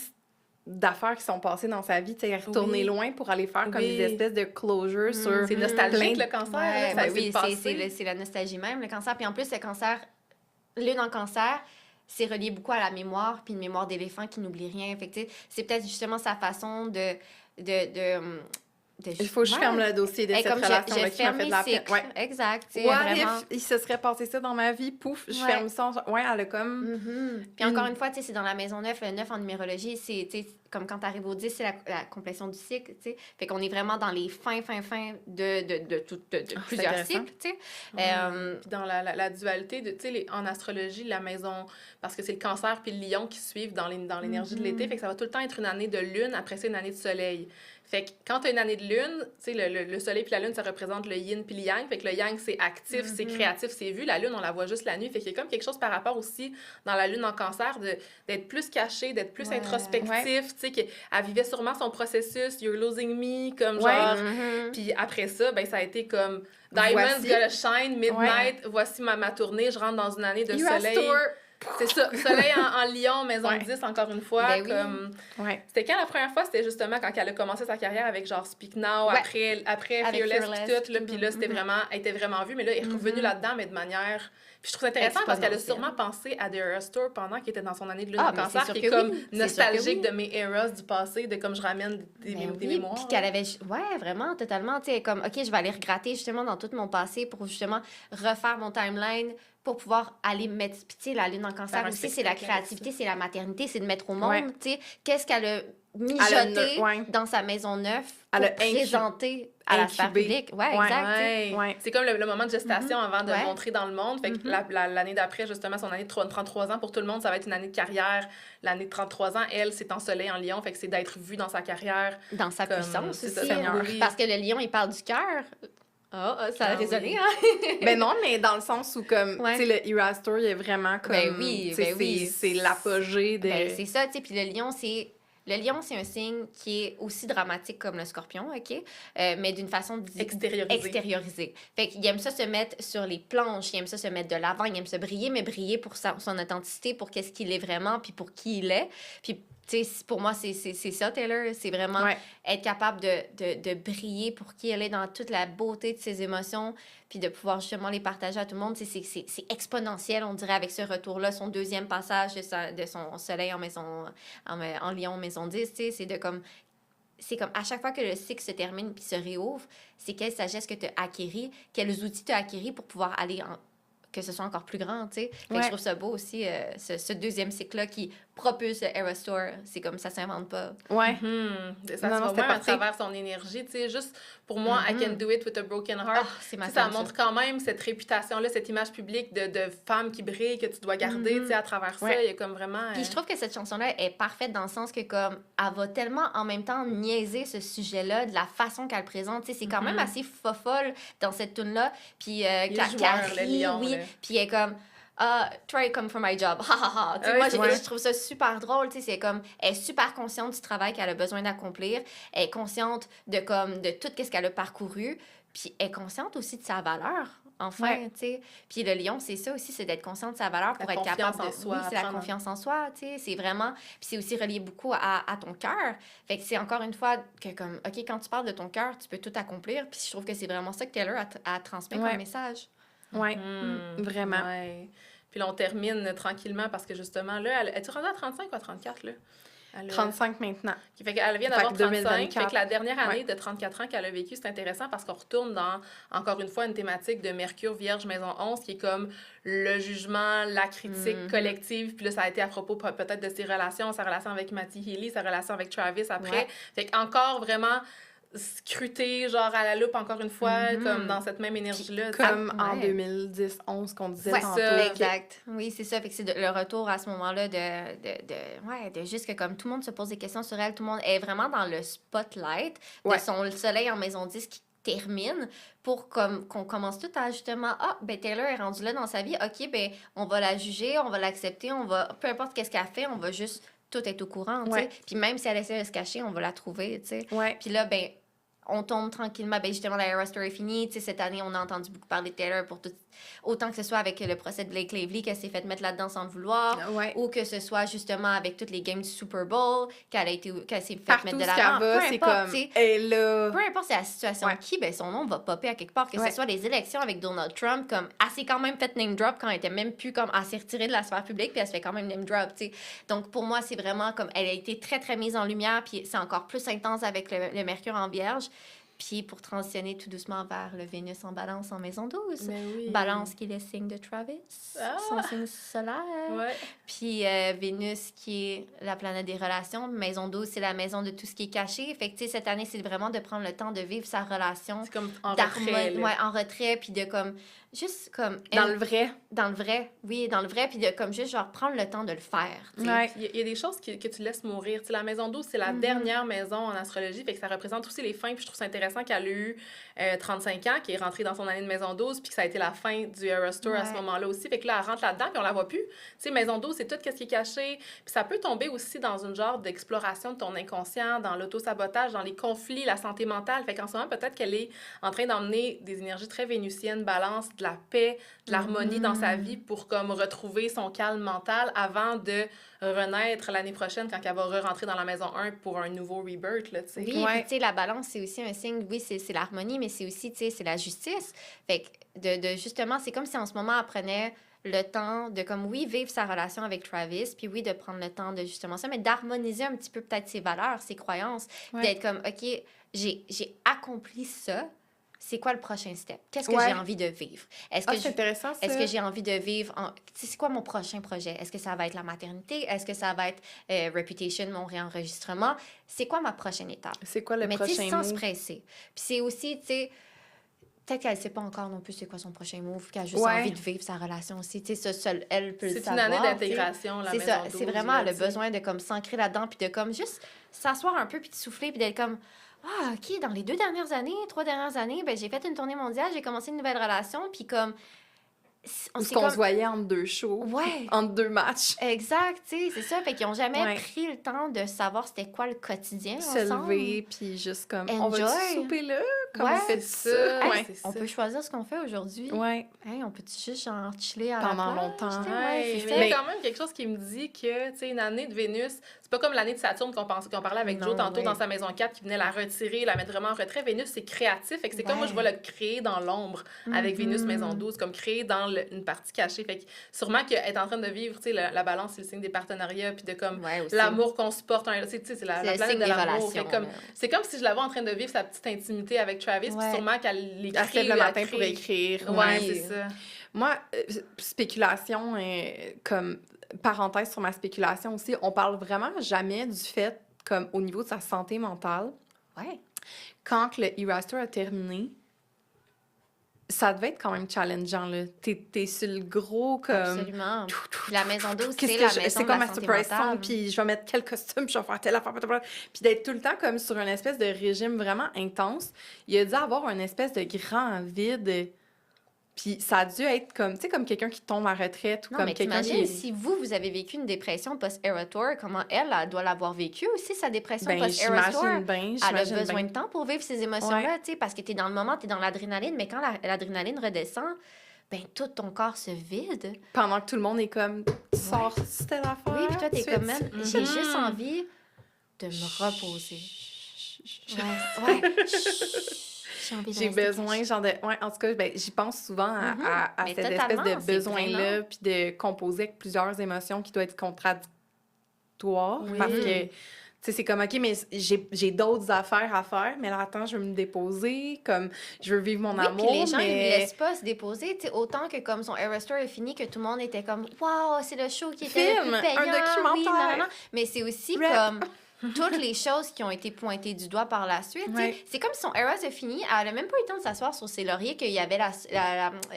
d'affaires qui sont passées dans sa vie. Tu sais, elle est retournée loin pour aller faire comme des espèces de closure sur... C'est nostalgique, plein le cancer. Ouais, là, ça oui, passé. c'est la nostalgie même, le cancer. Puis en plus, le cancer, lune en cancer, c'est relié beaucoup à la mémoire, puis une mémoire d'éléphant qui n'oublie rien. Fait que, tu sais, c'est peut-être justement sa façon de Il faut que je ferme le dossier de cette relation-là qui m'a fait de la peine. Ouais. Exact. What vraiment... if il se serait passé ça dans ma vie? Pouf, je ferme ça. Ouais, elle a comme... Puis encore une fois, tu sais, c'est dans la maison 9. Le 9 en numérologie, c'est, tu sais, comme quand tu arrives au 10, c'est la complétion du cycle, tu sais. Fait qu'on est vraiment dans les fins de plusieurs cycles, tu sais. Puis dans la dualité, tu sais, en astrologie, la maison... Parce que c'est le cancer puis le lion qui suivent dans l'énergie de l'été. Fait que ça va tout le temps être une année de lune, après ça, une année de soleil. Fait que quand tu as une année de lune, tu sais, le soleil puis la lune, ça représente le yin puis le yang. Fait que le yang, c'est actif, c'est créatif, c'est vu. La lune, on la voit juste la nuit. Fait qu'il y a comme quelque chose par rapport aussi dans la lune en cancer d'être plus caché, d'être plus introspectif. Tu sais, qu'elle vivait sûrement son processus, You're losing me, comme genre... Puis après ça, ben ça a été comme Diamonds gotta shine, Midnight, voici ma tournée, je rentre dans une année de soleil. C'est ça, soleil en lion, maison 10, encore une fois. Ben comme... oui. C'était quand la première fois? C'était justement quand elle a commencé sa carrière avec genre Speak Now, après Fearless, puis tout. Là, puis là, c'était vraiment, elle était vraiment vue, mais là, elle est revenue là-dedans, mais de manière... Puis je trouve ça intéressant parce qu'elle a sûrement pensé à The Eras Tour pendant qu'elle était dans son année de lune en cancer, qui est comme nostalgique de mes eras du passé, de comme je ramène des mémoires. Puis qu'elle avait... Ouais, vraiment, totalement. Tu sais, comme, OK, je vais aller regratter justement dans tout mon passé pour justement refaire mon timeline pour pouvoir aller mettre... Puis tu sais, la lune en cancer aussi, c'est la créativité, c'est la maternité, c'est de mettre au monde, tu sais, qu'est-ce qu'elle a mijoté dans sa maison neuve pour présenter à la sphère publique. Ouais, exact. Ouais. C'est comme le moment de gestation avant de montrer dans le monde. Fait que l'année d'après, justement, son année de 33 ans, pour tout le monde, ça va être une année de carrière. L'année de 33 ans, elle, c'est en soleil en lion. Fait que c'est d'être vue dans sa carrière. Dans sa puissance aussi. Oui. Parce que le lion, il parle du cœur. Ça a résonné, hein? Ben non, mais dans le sens où, comme, tu sais, le Eras Tour, il est vraiment comme... c'est l'apogée de... Ben, c'est ça, tu sais. Puis le lion, c'est un signe qui est aussi dramatique comme le scorpion, OK? Mais d'une façon extériorisée. Fait qu'il aime ça se mettre sur les planches, il aime ça se mettre de l'avant, il aime se briller, mais briller pour son authenticité, pour qu'est-ce qu'il est vraiment, puis pour qui il est. Puis, tu sais, pour moi, c'est ça, Taylor. C'est vraiment être capable de briller pour qui elle est dans toute la beauté de ses émotions, puis de pouvoir justement les partager à tout le monde. C'est exponentiel, on dirait, avec ce retour-là, son deuxième passage de son soleil en Lion, maison 10, tu sais, c'est comme à chaque fois que le cycle se termine puis se réouvre, c'est quelle sagesse que tu as acquérie, quels outils tu as acquéris pour pouvoir aller que ce soit encore plus grand, tu sais. Fait que je trouve ça beau aussi, ce deuxième cycle-là qui propulse le Eras Tour. C'est comme ça s'invente pas. Ouais. Ça se voit même à travers son énergie, tu sais. Juste, pour moi, I can do it with a broken heart. Ça montre quand même cette réputation-là, cette image publique de femme qui brille, que tu dois garder, tu sais, à travers ça. Il y a comme vraiment... Puis je trouve que cette chanson-là est parfaite dans le sens que, comme, elle va tellement, en même temps, niaiser ce sujet-là de la façon qu'elle présente. Tu sais, c'est quand même assez fofolle dans cette tune-là. Puis, puis elle est comme... try come for my job. Je trouve ça super drôle. C'est comme, elle est super consciente du travail qu'elle a besoin d'accomplir. Elle est consciente de tout ce qu'elle a parcouru. Puis elle est consciente aussi de sa valeur. Enfin, tu sais. Puis le lion, c'est ça aussi, c'est d'être conscient de sa valeur pour être capable de... soi, c'est la confiance en soi, tu sais. C'est vraiment... Puis c'est aussi relié beaucoup à ton cœur. Fait que c'est encore une fois que comme, OK, quand tu parles de ton cœur, tu peux tout accomplir. Puis je trouve que c'est vraiment ça que Taylor a transmis comme message. Oui, vraiment. Ouais. Puis là, on termine tranquillement parce que justement, là, es-tu rendue à 35 ou à 34, là? 35 maintenant. Fait qu'elle vient d'avoir 35. 2024. Fait que la dernière année de 34 ans qu'elle a vécue, c'est intéressant parce qu'on retourne dans, encore une fois, une thématique de Mercure, Vierge, Maison 11, qui est comme le jugement, la critique collective. Puis là, ça a été à propos peut-être de ses relations, sa relation avec Matty Healy, sa relation avec Travis après. Fait qu'encore vraiment... scruté, genre à la loupe, encore une fois, comme dans cette même énergie-là. Comme en 2010-11 qu'on disait tantôt. Ça, exact. Oui, c'est ça. Fait que c'est le retour à ce moment-là de juste que comme tout le monde se pose des questions sur elle, tout le monde est vraiment dans le spotlight de son soleil en maison 10 qui termine pour comme qu'on commence tout à justement Taylor est rendue là dans sa vie, ok, on va la juger, on va l'accepter, on va peu importe qu'est-ce qu'elle fait, on va juste tout être au courant, tu sais. Puis même si elle essaie de se cacher, on va la trouver, tu sais. Puis là on tombe tranquillement. Justement, la Eras Tour est finie. Tu sais, cette année, on a entendu beaucoup parler de Taylor pour tout... Autant que ce soit avec le procès de Blake Lively, qu'elle s'est fait mettre là-dedans sans le vouloir, ou que ce soit justement avec toutes les games du Super Bowl, qu'elle s'est fait mettre de l'avant. Peu importe, peu importe c'est la situation qui, son nom va popper à quelque part. Que ce soit les élections avec Donald Trump, comme, elle s'est quand même fait name drop quand elle était même plus comme, elle s'est retirée de la sphère publique, puis elle se fait quand même name drop, tu sais. Donc, pour moi, c'est vraiment comme, elle a été très, très mise en lumière, puis c'est encore plus intense avec le Mercure en Vierge. Puis pour transitionner tout doucement vers le Vénus en Balance en maison 12. Balance qui est le signe de Travis, son signe solaire. Puis Vénus qui est la planète des relations. Maison 12, c'est la maison de tout ce qui est caché. Fait que, tu sais, cette année, c'est vraiment de prendre le temps de vivre sa relation. C'est comme en retrait. En retrait, puis de comme... Juste comme... Dans le vrai. Dans le vrai, oui, dans le vrai. Puis de comme juste, genre, prendre le temps de le faire. Il y a des choses que tu laisses mourir. T'sais, la maison 12, c'est la dernière maison en astrologie. Fait que ça représente aussi les fins. Puis je trouve ça intéressant qu'elle a eu 35 ans, qu'elle est rentrée dans son année de maison 12, puis que ça a été la fin du Eras Tour à ce moment-là aussi. Fait que là, elle rentre là-dedans, puis on la voit plus. Tu sais, maison 12, c'est tout ce qui est caché. Puis ça peut tomber aussi dans une genre d'exploration de ton inconscient, dans l'auto-sabotage, dans les conflits, la santé mentale. Fait qu'en ce moment, peut-être qu'elle est en train d'emmener des énergies très vénusiennes, balance, de la paix, de l'harmonie dans sa vie pour comme retrouver son calme mental avant de renaître l'année prochaine quand elle va re-rentrer dans la maison 1 pour un nouveau rebirth, là, tu sais. Oui, puis tu sais, la balance, c'est aussi un signe, oui, c'est l'harmonie, mais c'est aussi, tu sais, c'est la justice. Fait que de justement, c'est comme si en ce moment, elle prenait le temps de, comme, oui, vivre sa relation avec Travis, puis oui, de prendre le temps de justement ça, mais d'harmoniser un petit peu peut-être ses valeurs, ses croyances, d'être comme, OK, j'ai accompli ça, c'est quoi le prochain step? Qu'est-ce que j'ai envie de vivre? C'est intéressant, ça. Est-ce que j'ai envie de vivre... C'est quoi mon prochain projet? Est-ce que ça va être la maternité? Est-ce que ça va être Reputation, mon réenregistrement? C'est quoi ma prochaine étape? C'est quoi le prochain move? Mais sans se presser. Puis c'est aussi, tu sais... Peut-être qu'elle ne sait pas encore non plus c'est quoi son prochain move, qu'elle a juste envie de vivre sa relation aussi. Tu sais, ça, seule, elle peut le savoir. C'est une année d'intégration, la maison 12. C'est vraiment, elle a besoin de comme s'ancrer là-dedans, puis de comme juste s'asseoir un peu, puis de souffler, puis d'être comme... OK, dans les 3 dernières années, j'ai fait une tournée mondiale, j'ai commencé une nouvelle relation, puis comme... On se voyait entre 2 shows, entre 2 matchs. Exact, tu sais, c'est ça. Fait qu'ils n'ont jamais pris le temps de savoir c'était quoi le quotidien ensemble. Se lever, puis juste comme, on va souper là, comme on fait ça. On peut choisir ce qu'on fait aujourd'hui. On peut juste genre chiller à pendant la longtemps. Mais il y a quand même quelque chose qui me dit que, tu sais, une année de Vénus, c'est pas comme l'année de Saturne qu'on parlait avec Joe tantôt dans sa maison 4 qui venait la retirer, la mettre vraiment en retrait. Vénus, c'est créatif. Fait que c'est comme moi, je vois le créer dans l'ombre avec Vénus maison 12, comme créer dans une partie cachée. Fait que sûrement qu'elle est en train de vivre, tu sais, la balance, c'est le signe des partenariats, puis de comme l'amour qu'on se porte. Tu sais, c'est la planète de l'amour. C'est comme si je la vois en train de vivre sa petite intimité avec Travis, puis sûrement qu'elle l'écrit. Elle se lève le matin pour écrire. C'est ça. Moi, spéculation, comme parenthèse sur ma spéculation aussi, on parle vraiment jamais du fait, comme au niveau de sa santé mentale. Quand le Eras Tour a terminé, ça devait être quand même challengeant, là. T'es sur le gros, comme... Absolument. La maison 12, c'est la maison c'est comme ma surprise song, puis je vais mettre quel costume, je vais faire telle affaire, puis d'être tout le temps comme sur une espèce de régime vraiment intense. Il a dû avoir une espèce de grand vide... Puis ça a dû être comme, tu sais, comme quelqu'un qui tombe à retraite ou comme quelqu'un qui... si vous avez vécu une dépression post-Eras Tour, comment elle doit l'avoir vécu aussi, sa dépression post-Eras Tour? Elle a besoin de temps pour vivre ces émotions-là, tu sais, parce que t'es dans le moment, t'es dans l'adrénaline, mais quand l'adrénaline redescend, tout ton corps se vide. Pendant que tout le monde est comme, sors, c'était l'affaire. Oui, puis toi, t'es comme, j'ai juste envie de me reposer. J'ai besoin, genre de... en tout cas, j'y pense souvent à cette espèce de besoin-là, puis de composer avec plusieurs émotions qui doivent être contradictoires. Parce que, tu sais, c'est comme, OK, mais j'ai d'autres affaires à faire, mais là, attends, je veux me déposer, comme, je veux vivre mon amour, puis les gens, ils ne laissent pas se déposer, tu sais, autant que comme son Eras Tour est fini, que tout le monde était comme, wow, c'est le show qui était le plus payant. Un documentaire. Mais c'est aussi comme... toutes les choses qui ont été pointées du doigt par la suite. C'est comme si son era se finit, elle n'a même pas eu le temps de s'asseoir sur ses lauriers, qu'il y avait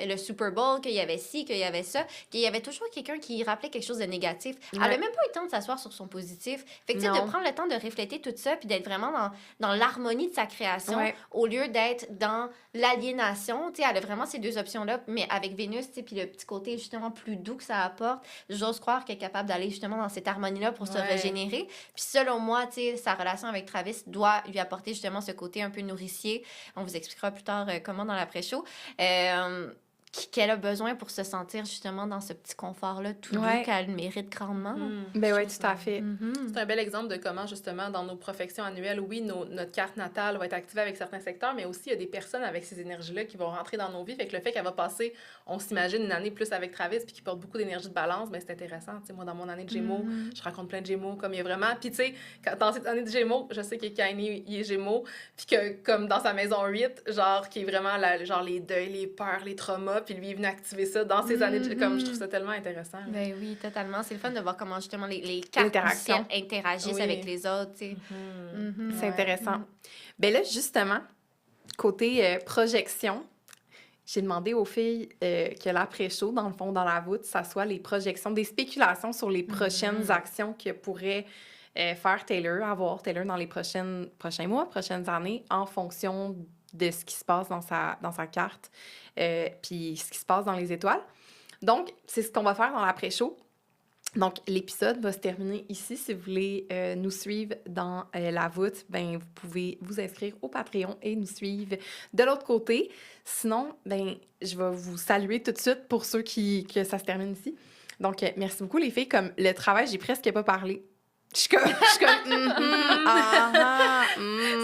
le Super Bowl, qu'il y avait ci, qu'il y avait ça, qu'il y avait toujours quelqu'un qui rappelait quelque chose de négatif. Elle n'a même pas eu le temps de s'asseoir sur son positif. Fait que, de prendre le temps de refléter tout ça, puis d'être vraiment dans l'harmonie de sa création, au lieu d'être dans l'aliénation. Elle a vraiment ces deux options-là, mais avec Vénus, puis le petit côté justement plus doux que ça apporte, j'ose croire qu'elle est capable d'aller justement dans cette harmonie-là pour se régénérer. Puis selon moi, sa relation avec Travis doit lui apporter justement ce côté un peu nourricier. On vous expliquera plus tard comment dans l'après-show. Qu'elle a besoin pour se sentir justement dans ce petit confort-là tout doux qu'elle mérite grandement. Ben oui, tout à fait. C'est un bel exemple de comment, justement, dans nos profections annuelles, oui, notre carte natale va être activée avec certains secteurs, mais aussi, il y a des personnes avec ces énergies-là qui vont rentrer dans nos vies. Fait que le fait qu'elle va passer, on s'imagine, une année plus avec Travis, puis qui porte beaucoup d'énergie de balance, ben c'est intéressant. Tu sais, moi, dans mon année de Gémeaux, je rencontre plein de Gémeaux, comme il y a vraiment... Puis, tu sais, dans cette année de Gémeaux, je sais que Kanye, il est Gémeaux, puis que, comme dans sa maison 8, genre, qui est vraiment, genre, les deuils, les peurs, les traumas, puis lui est venu activer ça dans ses années comme je trouve ça tellement intéressant. Ben oui, totalement. C'est le fun de voir comment justement les cartes interagissent avec les autres, tu sais. C'est intéressant. Ben là, justement, côté projection, j'ai demandé aux filles que l'après-show, dans le fond, dans la voûte, ça soit les projections, des spéculations sur les prochaines actions que pourrait faire avoir Taylor dans les prochains mois, prochaines années, en fonction de ce qui se passe dans sa carte, puis ce qui se passe dans les étoiles. Donc, c'est ce qu'on va faire dans l'après-show. Donc, l'épisode va se terminer ici. Si vous voulez nous suivre dans la voûte, ben vous pouvez vous inscrire au Patreon et nous suivre de l'autre côté. Sinon, ben je vais vous saluer tout de suite pour ceux que ça se termine ici. Donc, merci beaucoup les filles. Comme le travail, j'ai presque pas parlé. Je suis comme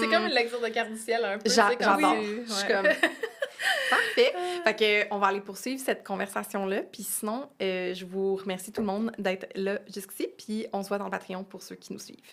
C'est comme une lecture de carte du ciel un peu. J'adore. Je suis comme... Parfait. Fait que on va aller poursuivre cette conversation-là. Puis sinon, je vous remercie tout le monde d'être là jusqu'ici. Puis on se voit dans le Patreon pour ceux qui nous suivent.